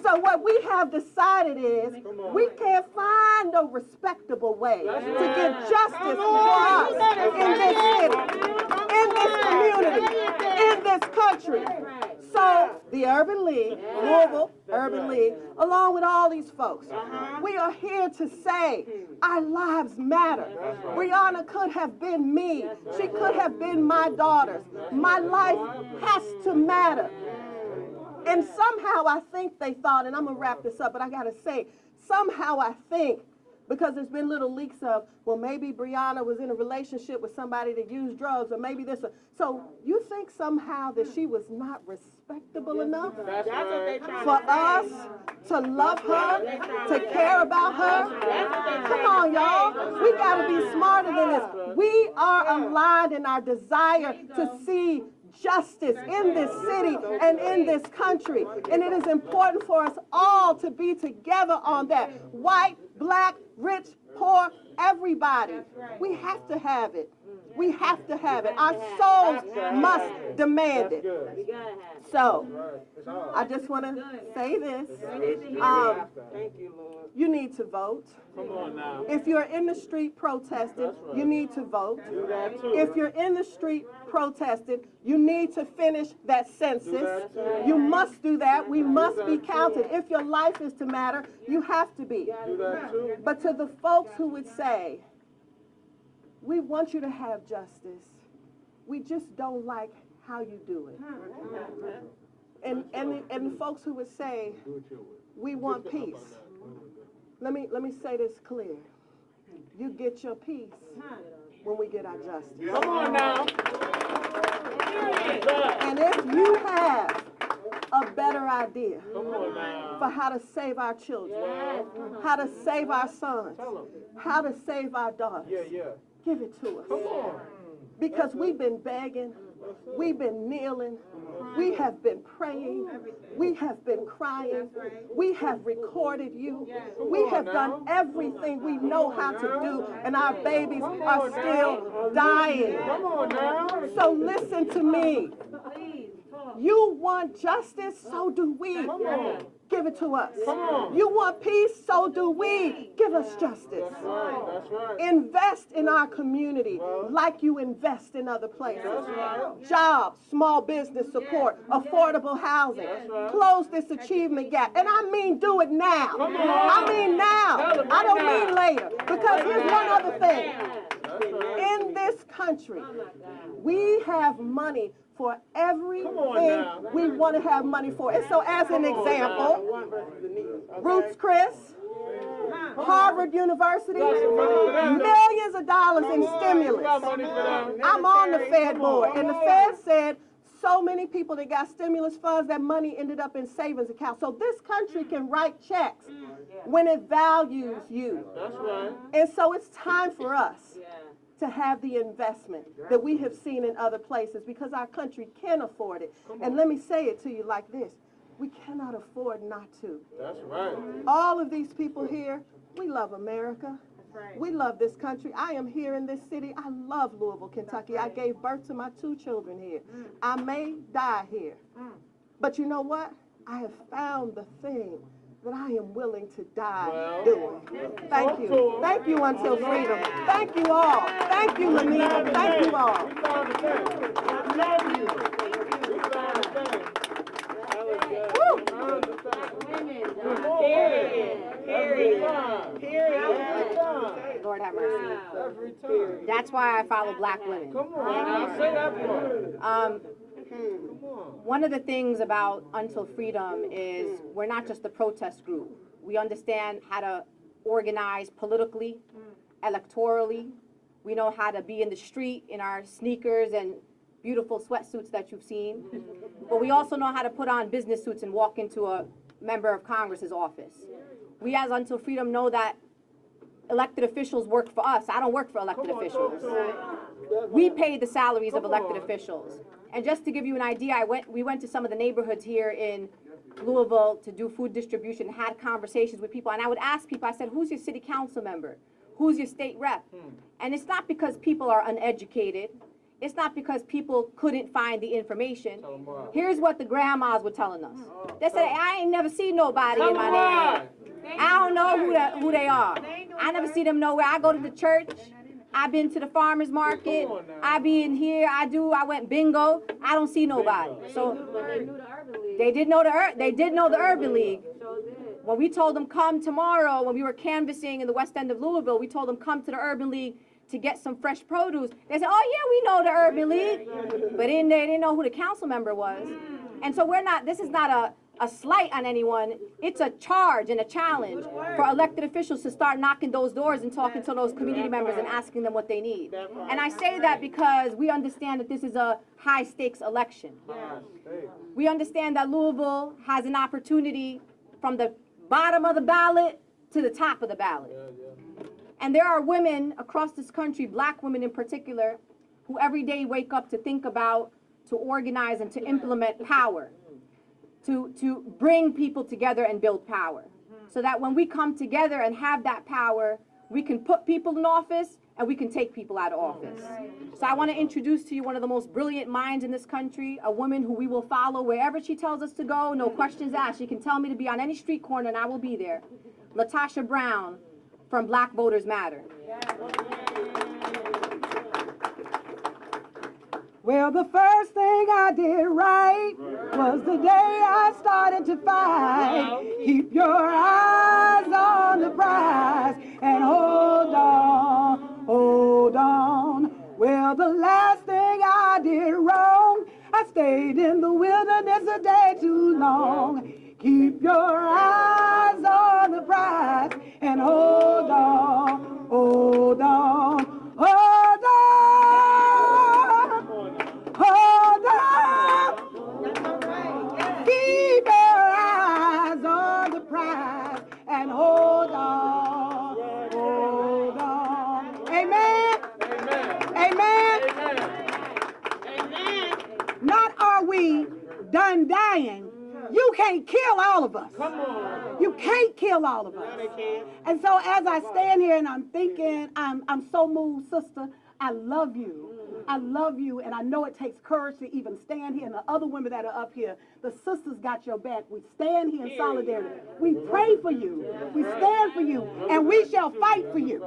So what we have decided is we can't find a respectable way to get justice for us in this city, in this community, in this country. So the Urban League, Louisville Urban League, along with all these folks, we are here to say our lives matter. Brianna could have been me. She could have been my daughters. My life has to matter. And somehow I think they thought, and I'm going to wrap this up, but I got to say, somehow I think, because there's been little leaks of, well, maybe Brianna was in a relationship with somebody that used drugs, or maybe this. So you think somehow that she was not respectable enough for us to love her, to care about her? Come on, y'all. We got to be smarter than this. We are aligned in our desire to see justice in this city and in this country. And it is important for us all to be together on that. White, black, rich, poor, everybody. We have to have it. We have to have it. Our souls must demand it. So, I just want to say this. You need to vote. If you're in the street protesting, you need to vote. If you're in the street protesting, you need to finish that census. You must do that. We must be counted. If your life is to matter, you have to be. But to the folks who would say, we want you to have justice, we just don't like how you do it. And the folks who would say, we want peace. Let me say this clear. You get your peace when we get our justice. Come on now. And if you have a better idea for how to save our children, how to save our sons, how to save our daughters, give it to us. Because we've been begging, we've been kneeling, we have been praying, we have been crying, we have recorded you, we have done everything we know how to do, and our babies are still dying. So listen to me. You want justice, so do we. Give it to us. You want peace, so do we. Give us justice. Invest in our community like you invest in other places. Jobs, small business support, affordable housing. Close this achievement gap. And I mean do it now. I mean now. I don't mean later. Because here's one other thing. In this country, we have money for everything we want to have money for. And so as an example, Ruth's Chris, Harvard University, millions of dollars in stimulus. I'm on the Fed board, and the Fed said so many people that got stimulus funds, that money ended up in savings accounts. So this country can write checks when it values you. And so it's time for us to have the investment that we have seen in other places, because our country can afford it. And let me say it to you like this. We cannot afford not to. That's right. All of these people here, we love America. We love this country. I am here in this city. I love Louisville, Kentucky. I gave birth to my 2 children here. I may die here. But you know what? I have found the thing that I am willing to die doing. Thank you. Thank you until freedom. Thank you all. Thank you, Lanita. Thank you all. We love you. Lord have mercy. That's why I follow black women. One of the things about Until Freedom is we're not just a protest group. We understand how to organize politically, electorally. We know how to be in the street in our sneakers and beautiful sweatsuits that you've seen. But we also know how to put on business suits and walk into a member of Congress's office. We as Until Freedom know that elected officials work for us. I don't work for elected officials. We pay the salaries of elected officials. And just to give you an idea, we went to some of the neighborhoods here in Louisville to do food distribution, had conversations with people, and I would ask people, I said, who's your city council member? Who's your state rep? And it's not because people are uneducated. It's not because people couldn't find the information. Here's what the grandmas were telling us. They said, I ain't never seen nobody in my neighborhood. I don't know who they are. I never see them nowhere. I go to the church. I've been to the farmer's market. I be in here. I went bingo. I don't see nobody. So they did know the Urban League. When we told them come tomorrow, when we were canvassing in the west end of Louisville, we told them come to the Urban League to get some fresh produce. They said, oh yeah, we know the Urban League. But they didn't know who the council member was. And so this is not a slight on anyone. It's a charge and a challenge for elected officials to start knocking those doors and talking to those community members and asking them what they need. And I say that because we understand that this is a high stakes election. We understand that Louisville has an opportunity from the bottom of the ballot to the top of the ballot. And there are women across this country, black women in particular, who every day wake up to think about, to organize and to implement power, to bring people together and build power. So that when we come together and have that power, we can put people in office and we can take people out of office. So I want to introduce to you one of the most brilliant minds in this country, a woman who we will follow wherever she tells us to go, no questions asked. She can tell me to be on any street corner and I will be there. LaTosha Brown from Black Voters Matter. Well, the first thing I did right was the day I started to fight. Keep your eyes on the prize and hold on, hold on. Well, the last thing I did wrong, I stayed in the wilderness a day too long. Keep your eyes on the prize and hold on, hold on, hold on, hold on. Keep your eyes on the prize and hold on, hold on. Amen? Amen? Amen. Not are we done dying. You can't kill all of us. Come on. You can't kill all of us. And so as I stand here and I'm thinking, I'm so moved, sister. I love you. I love you, and I know it takes courage to even stand here. And the other women that are up here, the sisters got your back. We stand here in solidarity. We pray for you. We stand for you, and we shall fight for you.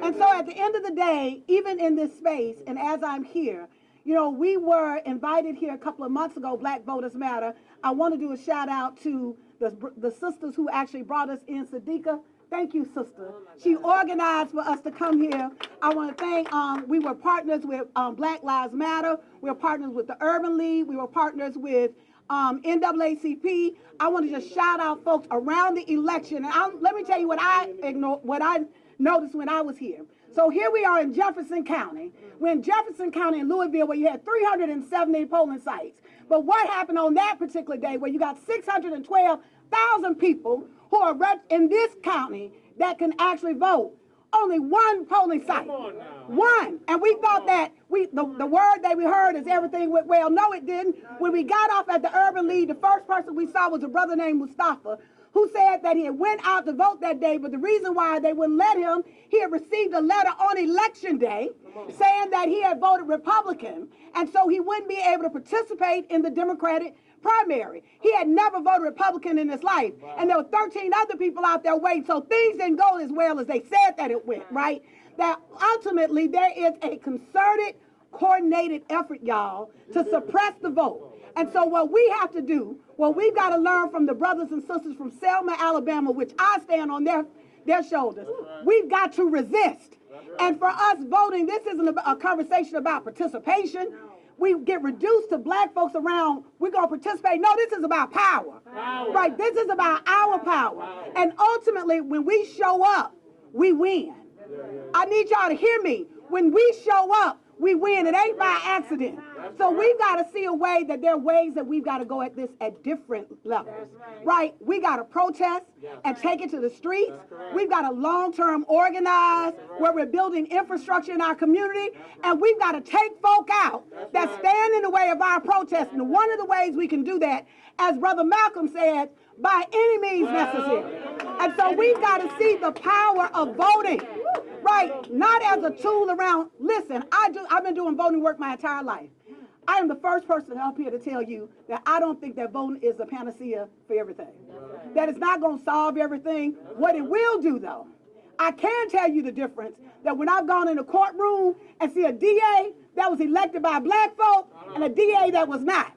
And so at the end of the day, even in this space, and as I'm here, you know, we were invited here a couple of months ago, Black Voters Matter. I want to do a shout out to the sisters who actually brought us in. Sadiqa, thank you, sister. She organized for us to come here. I want to thank, we were partners with Black Lives Matter. We were partners with the Urban League. We were partners with NAACP. I want to just shout out folks around the election. And let me tell you what I noticed when I was here. So here we are in Jefferson County. We're in Jefferson County in Louisville where you had 370 polling sites. But what happened on that particular day where you got 612,000 people who are in this county that can actually vote? Only one polling site. One. And we thought that the word that we heard is everything went well. No, it didn't. When we got off at the Urban League, the first person we saw was a brother named Mustafa, who said that he had went out to vote that day, but the reason why they wouldn't let him, he had received a letter on election day saying that he had voted Republican, and so he wouldn't be able to participate in the Democratic primary. He had never voted Republican in his life, and there were 13 other people out there waiting, so things didn't go as well as they said that it went, right? That ultimately there is a concerted, coordinated effort, y'all, to suppress the vote. And so what we have to do, what we've got to learn from the brothers and sisters from Selma, Alabama, which I stand on their shoulders, we've got to resist. And for us voting, this isn't a conversation about participation. We get reduced to black folks around, we're going to participate. No, this is about power. Right? This is about our power. And ultimately, when we show up, we win. I need y'all to hear me. When we show up, we win. It ain't by accident. So we've got to see a way that there are ways that we've got to go at this at different levels. Right? We got to protest and take it to the streets. We've got to long-term organize where we're building infrastructure in our community. And we've got to take folk out that stand in the way of our protest. And one of the ways we can do that, as Brother Malcolm said, by any means necessary. And so we've got to see the power of voting, right? Not as a tool around. Listen, I've been doing voting work my entire life. I am the first person up here to tell you that I don't think that voting is a panacea for everything. That it's not going to solve everything. What it will do, though, I can tell you the difference, that when I've gone in a courtroom and see a DA that was elected by black folk and a DA that was not,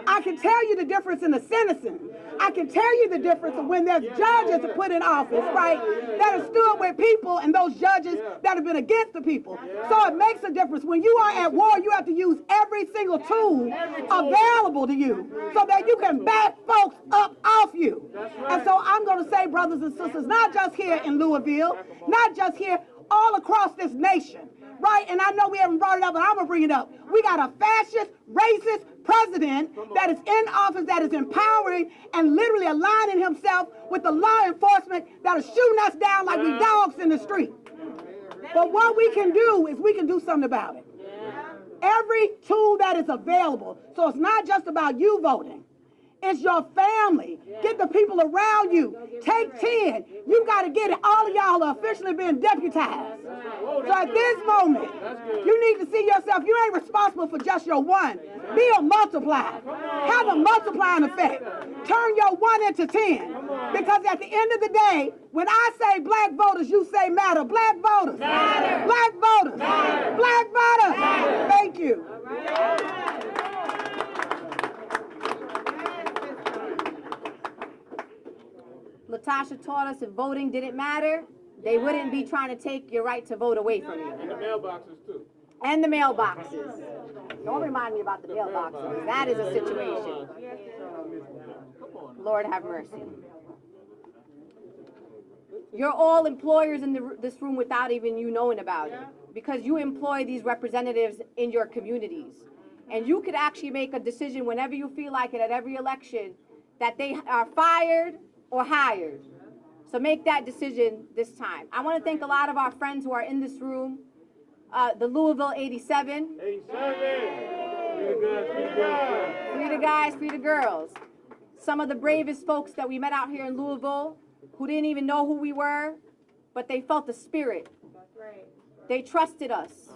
I can tell you the difference in the sentencing. I can tell you the difference of when there's judges put in office, right, that have stood with people and those judges that have been against the people. So it makes a difference. When you are at war, you have to use every single tool available to you so that you can back folks up off you. And so I'm going to say, brothers and sisters, not just here in Louisville, not just here, all across this nation, right? And I know we haven't brought it up, but I'm going to bring it up. We got a fascist, racist president that is in office, that is empowering and literally aligning himself with the law enforcement that are shooting us down like we dogs in the street. But what we can do is we can do something about it. Every tool that is available. So it's not just about you voting. It's your family. Get the people around you. Take 10. You got to get it. All of y'all are officially being deputized. So at this moment, you need to see yourself. You ain't responsible for just your one. Be a multiplier. Have a multiplying effect. Turn your 1 into 10. Because at the end of the day, when I say black voters, you say matter. Black voters. Matter. Black voters. Matter. Black voters. Matter. Thank you. Latasha taught us if voting didn't matter, they wouldn't be trying to take your right to vote away from you. And the mailboxes, too. And the mailboxes. Don't remind me about the mailboxes. That is a situation. Lord have mercy. You're all employers in this room without even you knowing about it, because you employ these representatives in your communities. And you could actually make a decision whenever you feel like it at every election that they are fired or hired. So make that decision this time. I want to thank a lot of our friends who are in this room. The Louisville 87. 87! Free the guys, free the girls. Some of the bravest folks that we met out here in Louisville who didn't even know who we were, but they felt the spirit. That's right. They trusted us.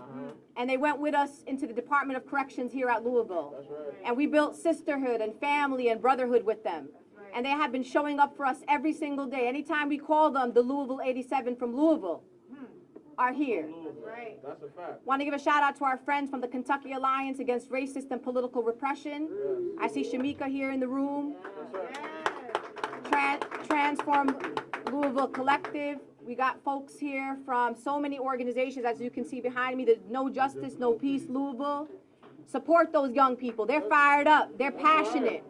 And they went with us into the Department of Corrections here at Louisville. That's right. And we built sisterhood and family and brotherhood with them. And they have been showing up for us every single day. Anytime we call them, the Louisville 87 from Louisville are here. Right. That's a fact. Want to give a shout out to our friends from the Kentucky Alliance Against Racist and Political Repression. Yes. I see Shamika here in the room. Yes. Transform Louisville Collective. We got folks here from so many organizations, as you can see behind me, the No Justice, No Peace Louisville. Support those young people. They're fired up. They're passionate.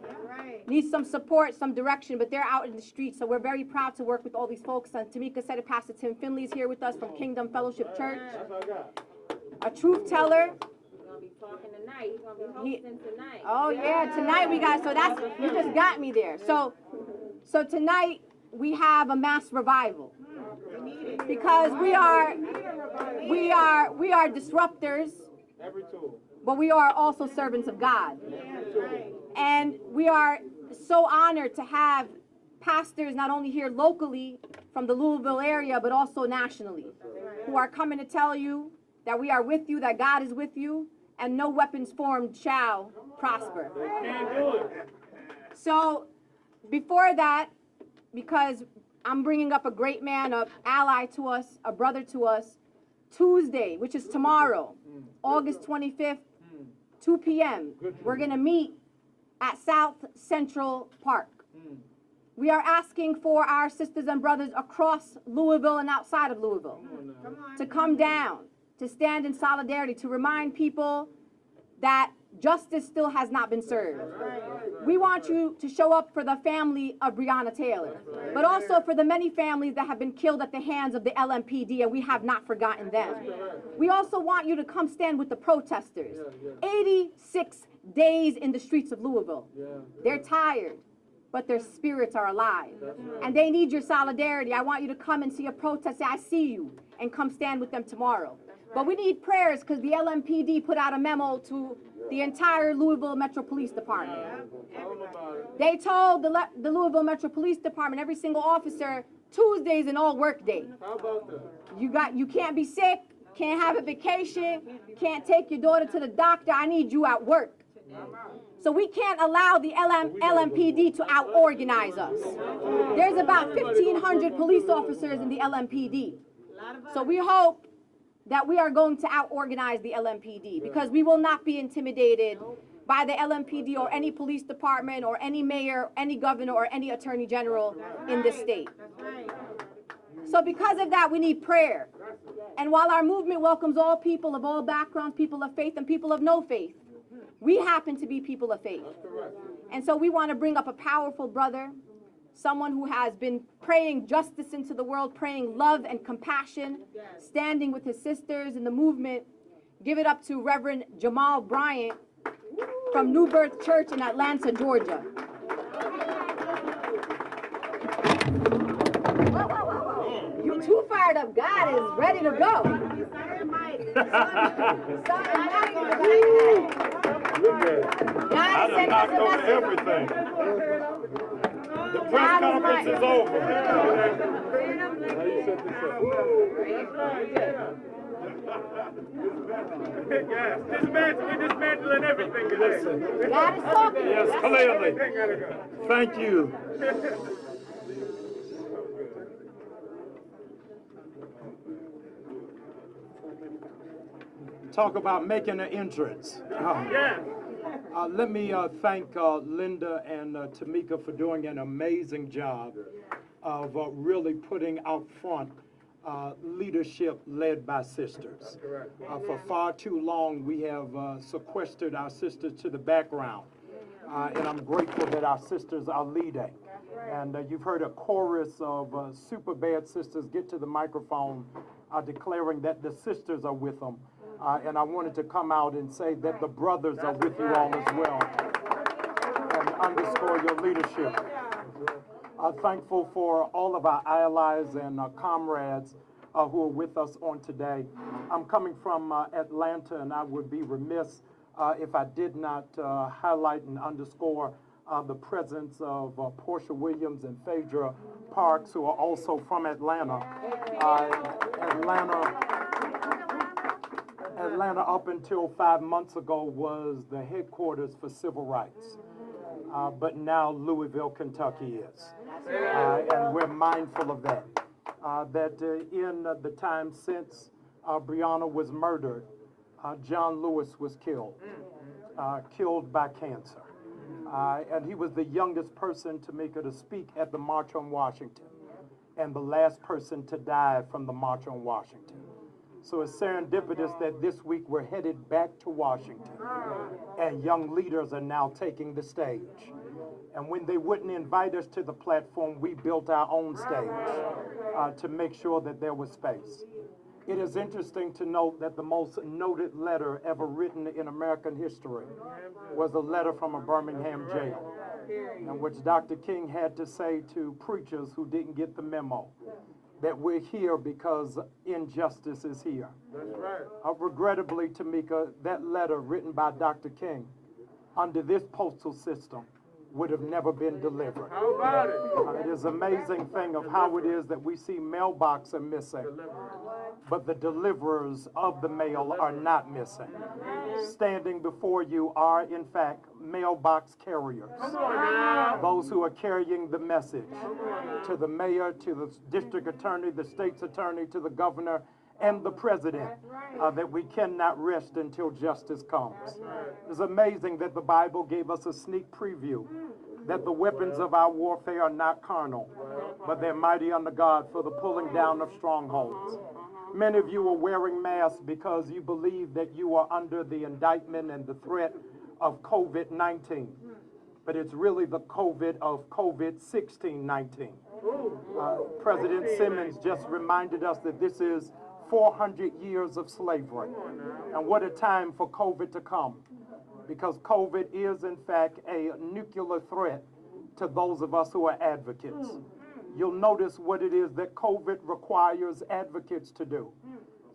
Need some support, some direction, but they're out in the streets, so we're very proud to work with all these folks. And Tamika said it, Pastor Tim Finley's here with us from Kingdom Fellowship Church. A truth teller. We're going to be talking tonight. He's going to be hosting tonight. Oh, yeah, tonight we got, so that's, you just got me there. So tonight we have a mass revival. Because we are disruptors, but we are also servants of God. And we are so honored to have pastors not only here locally from the Louisville area, but also nationally, who are coming to tell you that we are with you, that God is with you, and no weapons formed shall prosper. So before that, because I'm bringing up a great man, an ally to us, a brother to us, Tuesday, which is tomorrow, August 25th, 2 p.m., we're going to meet at South Central Park. We are asking for our sisters and brothers across Louisville and outside of Louisville to come down, to stand in solidarity, to remind people that justice still has not been served. We want you to show up for the family of Breonna Taylor, but also for the many families that have been killed at the hands of the LMPD, and we have not forgotten them. We also want you to come stand with the protesters. 86 days in the streets of Louisville. They're tired, but their spirits are alive. And they need your solidarity. I want you to come and see a protest, say, I see you, and come stand with them tomorrow. But we need prayers because the LMPD put out a memo to the entire Louisville Metro Police Department. They told the Louisville Metro Police Department, every single officer, Tuesday's an all work day. You can't be sick, can't have a vacation, can't take your daughter to the doctor. I need you at work. So we can't allow the LMPD to out-organize us. There's about 1,500 police officers in the LMPD. So we hope that we are going to out-organize the LMPD because we will not be intimidated by the LMPD or any police department or any mayor, any governor, or any attorney general in this state. So because of that, we need prayer. And while our movement welcomes all people of all backgrounds, people of faith and people of no faith, we happen to be people of faith. And so we want to bring up a powerful brother, someone who has been praying justice into the world, praying love and compassion, standing with his sisters in the movement. Give it up to Reverend Jamal Bryant from New Birth Church in Atlanta, Georgia. You're too fired up. God is ready to go. I done knocked over everything. The press conference is over. We're dismantling everything today. God is talking. Yes, clearly. Thank you. Talk about making an entrance. Let me thank Linda and Tamika for doing an amazing job of really putting out front leadership led by sisters. For far too long, we have sequestered our sisters to the background. And I'm grateful that our sisters are leading. And you've heard a chorus of super bad sisters get to the microphone declaring that the sisters are with them. And I wanted to come out and say that the brothers are with you all as well and underscore your leadership. Thankful for all of our allies and comrades who are with us on today. I'm coming from Atlanta, and I would be remiss if I did not highlight and underscore the presence of Portia Williams and Phaedra Parks, who are also from Atlanta. Atlanta, up until 5 months ago, was the headquarters for civil rights. But now Louisville, Kentucky is. And we're mindful of that. In the time since Breonna was murdered, John Lewis was killed by cancer. And he was the youngest person to speak at the March on Washington, and the last person to die from the March on Washington. So it's serendipitous that this week we're headed back to Washington, and young leaders are now taking the stage. And when they wouldn't invite us to the platform, we built our own stage to make sure that there was space. It is interesting to note that the most noted letter ever written in American history was a letter from a Birmingham jail, in which Dr. King had to say to preachers who didn't get the memo that we're here because injustice is here. That's right. Regrettably, Tamika, that letter written by Dr. King under this postal system would have never been delivered. How about it? It is an amazing thing of how it is that we see mailboxes are missing, but the deliverers of the mail are not missing. Standing before you are, in fact, mailbox carriers. Those who are carrying the message to the mayor, to the district attorney, the state's attorney, to the governor, and the president, that we cannot rest until justice comes. It's amazing that the Bible gave us a sneak preview that the weapons of our warfare are not carnal, but they're mighty unto God for the pulling down of strongholds. Many of you are wearing masks because you believe that you are under the indictment and the threat of COVID-19. But it's really the COVID of COVID-16-19. President Simmons just reminded us that this is 400 years of slavery. And what a time for COVID to come. Because COVID is, in fact, a nuclear threat to those of us who are advocates. You'll notice what it is that COVID requires advocates to do.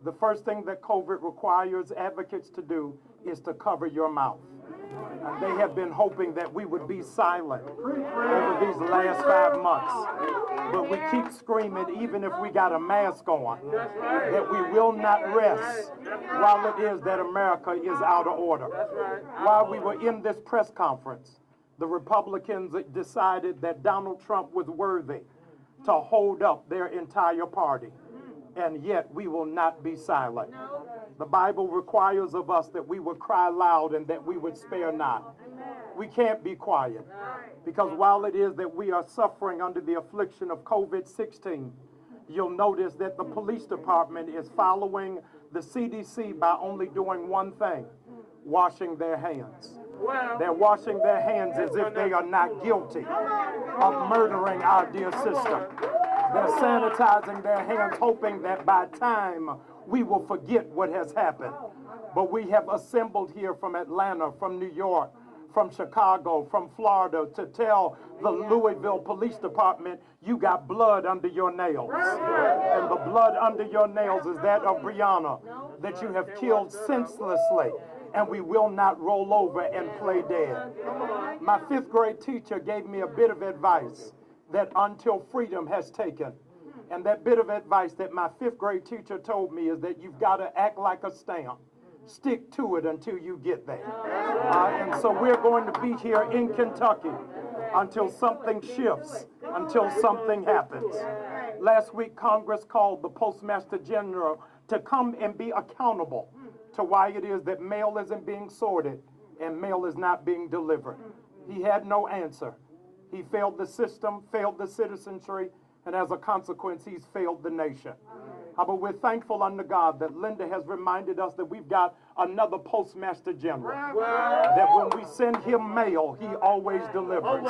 The first thing that COVID requires advocates to do is to cover your mouth. And they have been hoping that we would be silent over these last 5 months. But we keep screaming, even if we got a mask on, that we will not rest while it is that America is out of order. While we were in this press conference, the Republicans decided that Donald Trump was worthy to hold up their entire party. And yet we will not be silent. The Bible requires of us that we would cry loud and that we would spare not. We can't be quiet, because while it is that we are suffering under the affliction of COVID-16, you'll notice that the police department is following the CDC by only doing one thing: washing their hands. They're washing their hands as if they are not guilty of murdering our dear sister. They're sanitizing their hands, hoping that by time we will forget what has happened. But we have assembled here from Atlanta, from New York, from Chicago, from Florida, to tell the Louisville Police Department, you got blood under your nails. And the blood under your nails is that of Breonna, that you have killed senselessly. And we will not roll over and play dead. My 5th grade teacher gave me a bit of advice that Until Freedom has taken. And that bit of advice that my 5th grade teacher told me is that you've got to act like a stamp. Stick to it until you get there. And so we're going to be here in Kentucky until something shifts, until something happens. Last week, Congress called the Postmaster General to come and be accountable to why it is that mail isn't being sorted and mail is not being delivered. He had no answer. He failed the system, failed the citizenry, and as a consequence, he's failed the nation. But we're thankful unto God that Linda has reminded us that we've got another Postmaster General. That when we send him mail, he always delivers.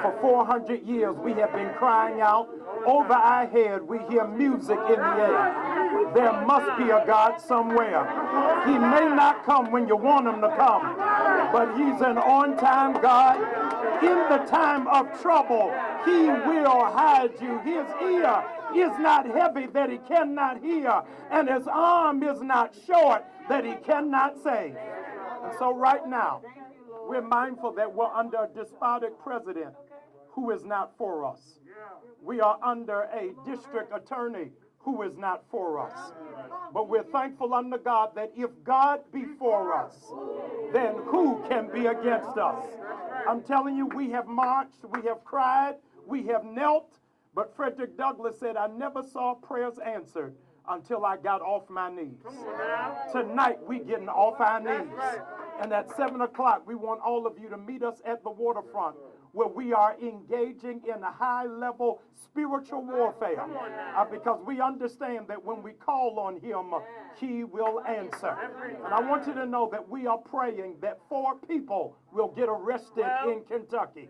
For 400 years, we have been crying out. Over our head, we hear music in the air. There must be a God somewhere. He may not come when you want him to come, but he's an on-time God. In the time of trouble, he will hide you. His ear is not heavy that he cannot hear, and his arm is not short that he cannot save. And so right now, we're mindful that we're under a despotic president who is not for us. We are under a district attorney who is not for us. But we're thankful unto God that if God be for us, then who can be against us? I'm telling you, we have marched, we have cried, we have knelt, but Frederick Douglass said, I never saw prayers answered until I got off my knees. Tonight, we getting off our knees. And at 7 o'clock, we want all of you to meet us at the waterfront, where we are engaging in a high-level spiritual warfare, because we understand that when we call on him, he will answer. And I want you to know that we are praying that 4 people will get arrested in Kentucky.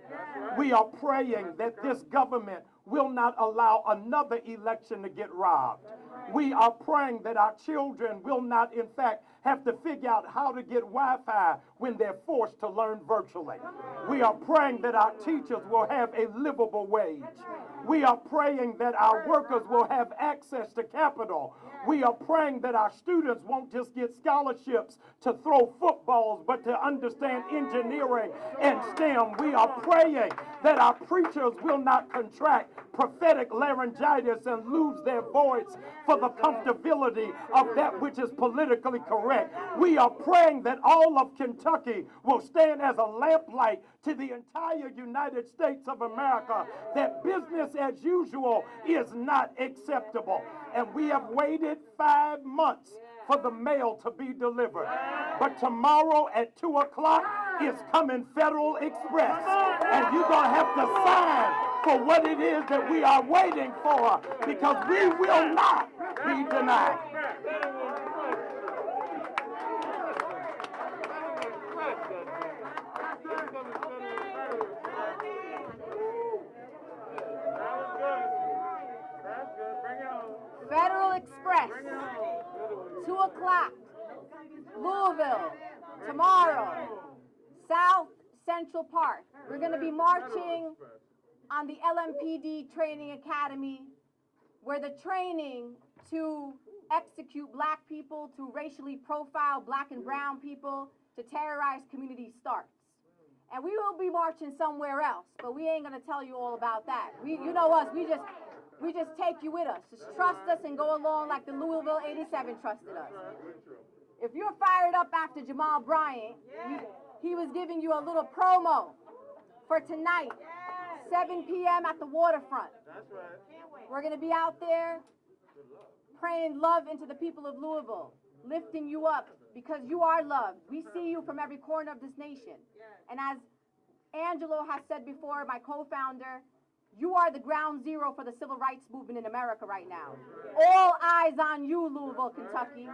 We are praying that this government will not allow another election to get robbed. We are praying that our children will not, in fact, have to figure out how to get Wi-Fi when they're forced to learn virtually. We are praying that our teachers will have a livable wage. We are praying that our workers will have access to capital. We are praying that our students won't just get scholarships to throw footballs, but to understand engineering and STEM. We are praying that our preachers will not contract prophetic laryngitis and lose their voice for the comfortability of that which is politically correct. We are praying that all of Kentucky will stand as a lamplight to the entire United States of America that business as usual is not acceptable. And we have waited 5 months for the mail to be delivered. But tomorrow at 2 o'clock is coming Federal Express. And you're going to have to sign for what it is that we are waiting for, because we will not be denied. Federal Express, 2 o'clock, Louisville, tomorrow, South Central Park. We're going to be marching on the LMPD Training Academy, where the training to execute black people, to racially profile black and brown people, to terrorize communities starts. And we will be marching somewhere else, but we ain't going to tell you all about that. You know us, we just take you with us. Just trust us and go along like the Louisville 87 trusted us. If you're fired up after Jamal Bryant, he was giving you a little promo for tonight, 7 p.m. at the waterfront. That's right. We're going to be out there praying love into the people of Louisville, lifting you up because you are loved. We see you from every corner of this nation. And as Angelo has said before, my co-founder, you are the ground zero for the civil rights movement in America right now. All eyes on you, Louisville, Kentucky.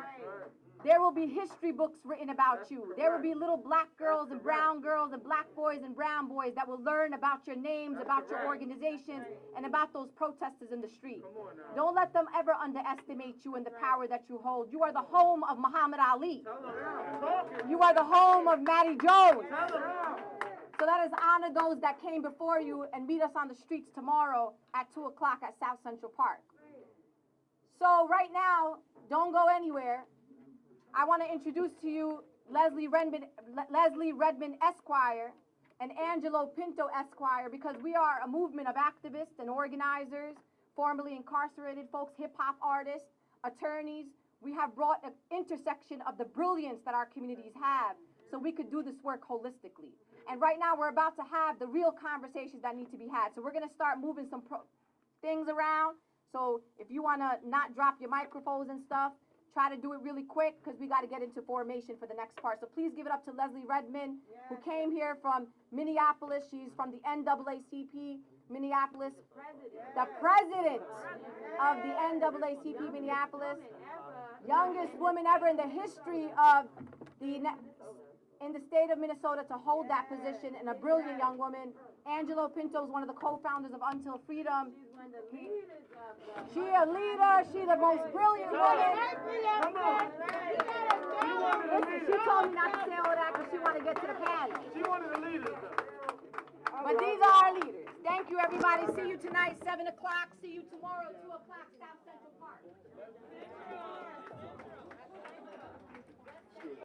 There will be history books written about you. There will be little black girls and brown girls and black boys and brown boys that will learn about your names, about your organizations, and about those protesters in the street. Don't let them ever underestimate you and the power that you hold. You are the home of Muhammad Ali. You are the home of Matty Jones. So let us honor those that came before you and meet us on the streets tomorrow at 2 o'clock at South Central Park. So right now, don't go anywhere. I want to introduce to you Leslie Redmond Esquire and Angelo Pinto Esquire, because we are a movement of activists and organizers, formerly incarcerated folks, hip-hop artists, attorneys. We have brought an intersection of the brilliance that our communities have so we could do this work holistically. And right now we're about to have the real conversations that need to be had. So we're going to start moving some things around. So if you want to not drop your microphones and stuff, try to do it really quick because we got to get into formation for the next part. So please give it up to Leslie Redmond, who came here from Minneapolis. She's from the NAACP Minneapolis, the president of the NAACP Minneapolis, youngest woman ever in the history of in the state of Minnesota to hold that position, and a brilliant young woman. Angelo Pinto is one of the co-founders of Until Freedom. She's a leader. She's the most brilliant woman. Listen, she told me not to say all that because she wanted to get to the panel. She wanted the leaders, But these are our leaders. Thank you, everybody. See you tonight, 7 o'clock. See you tomorrow, 2 o'clock.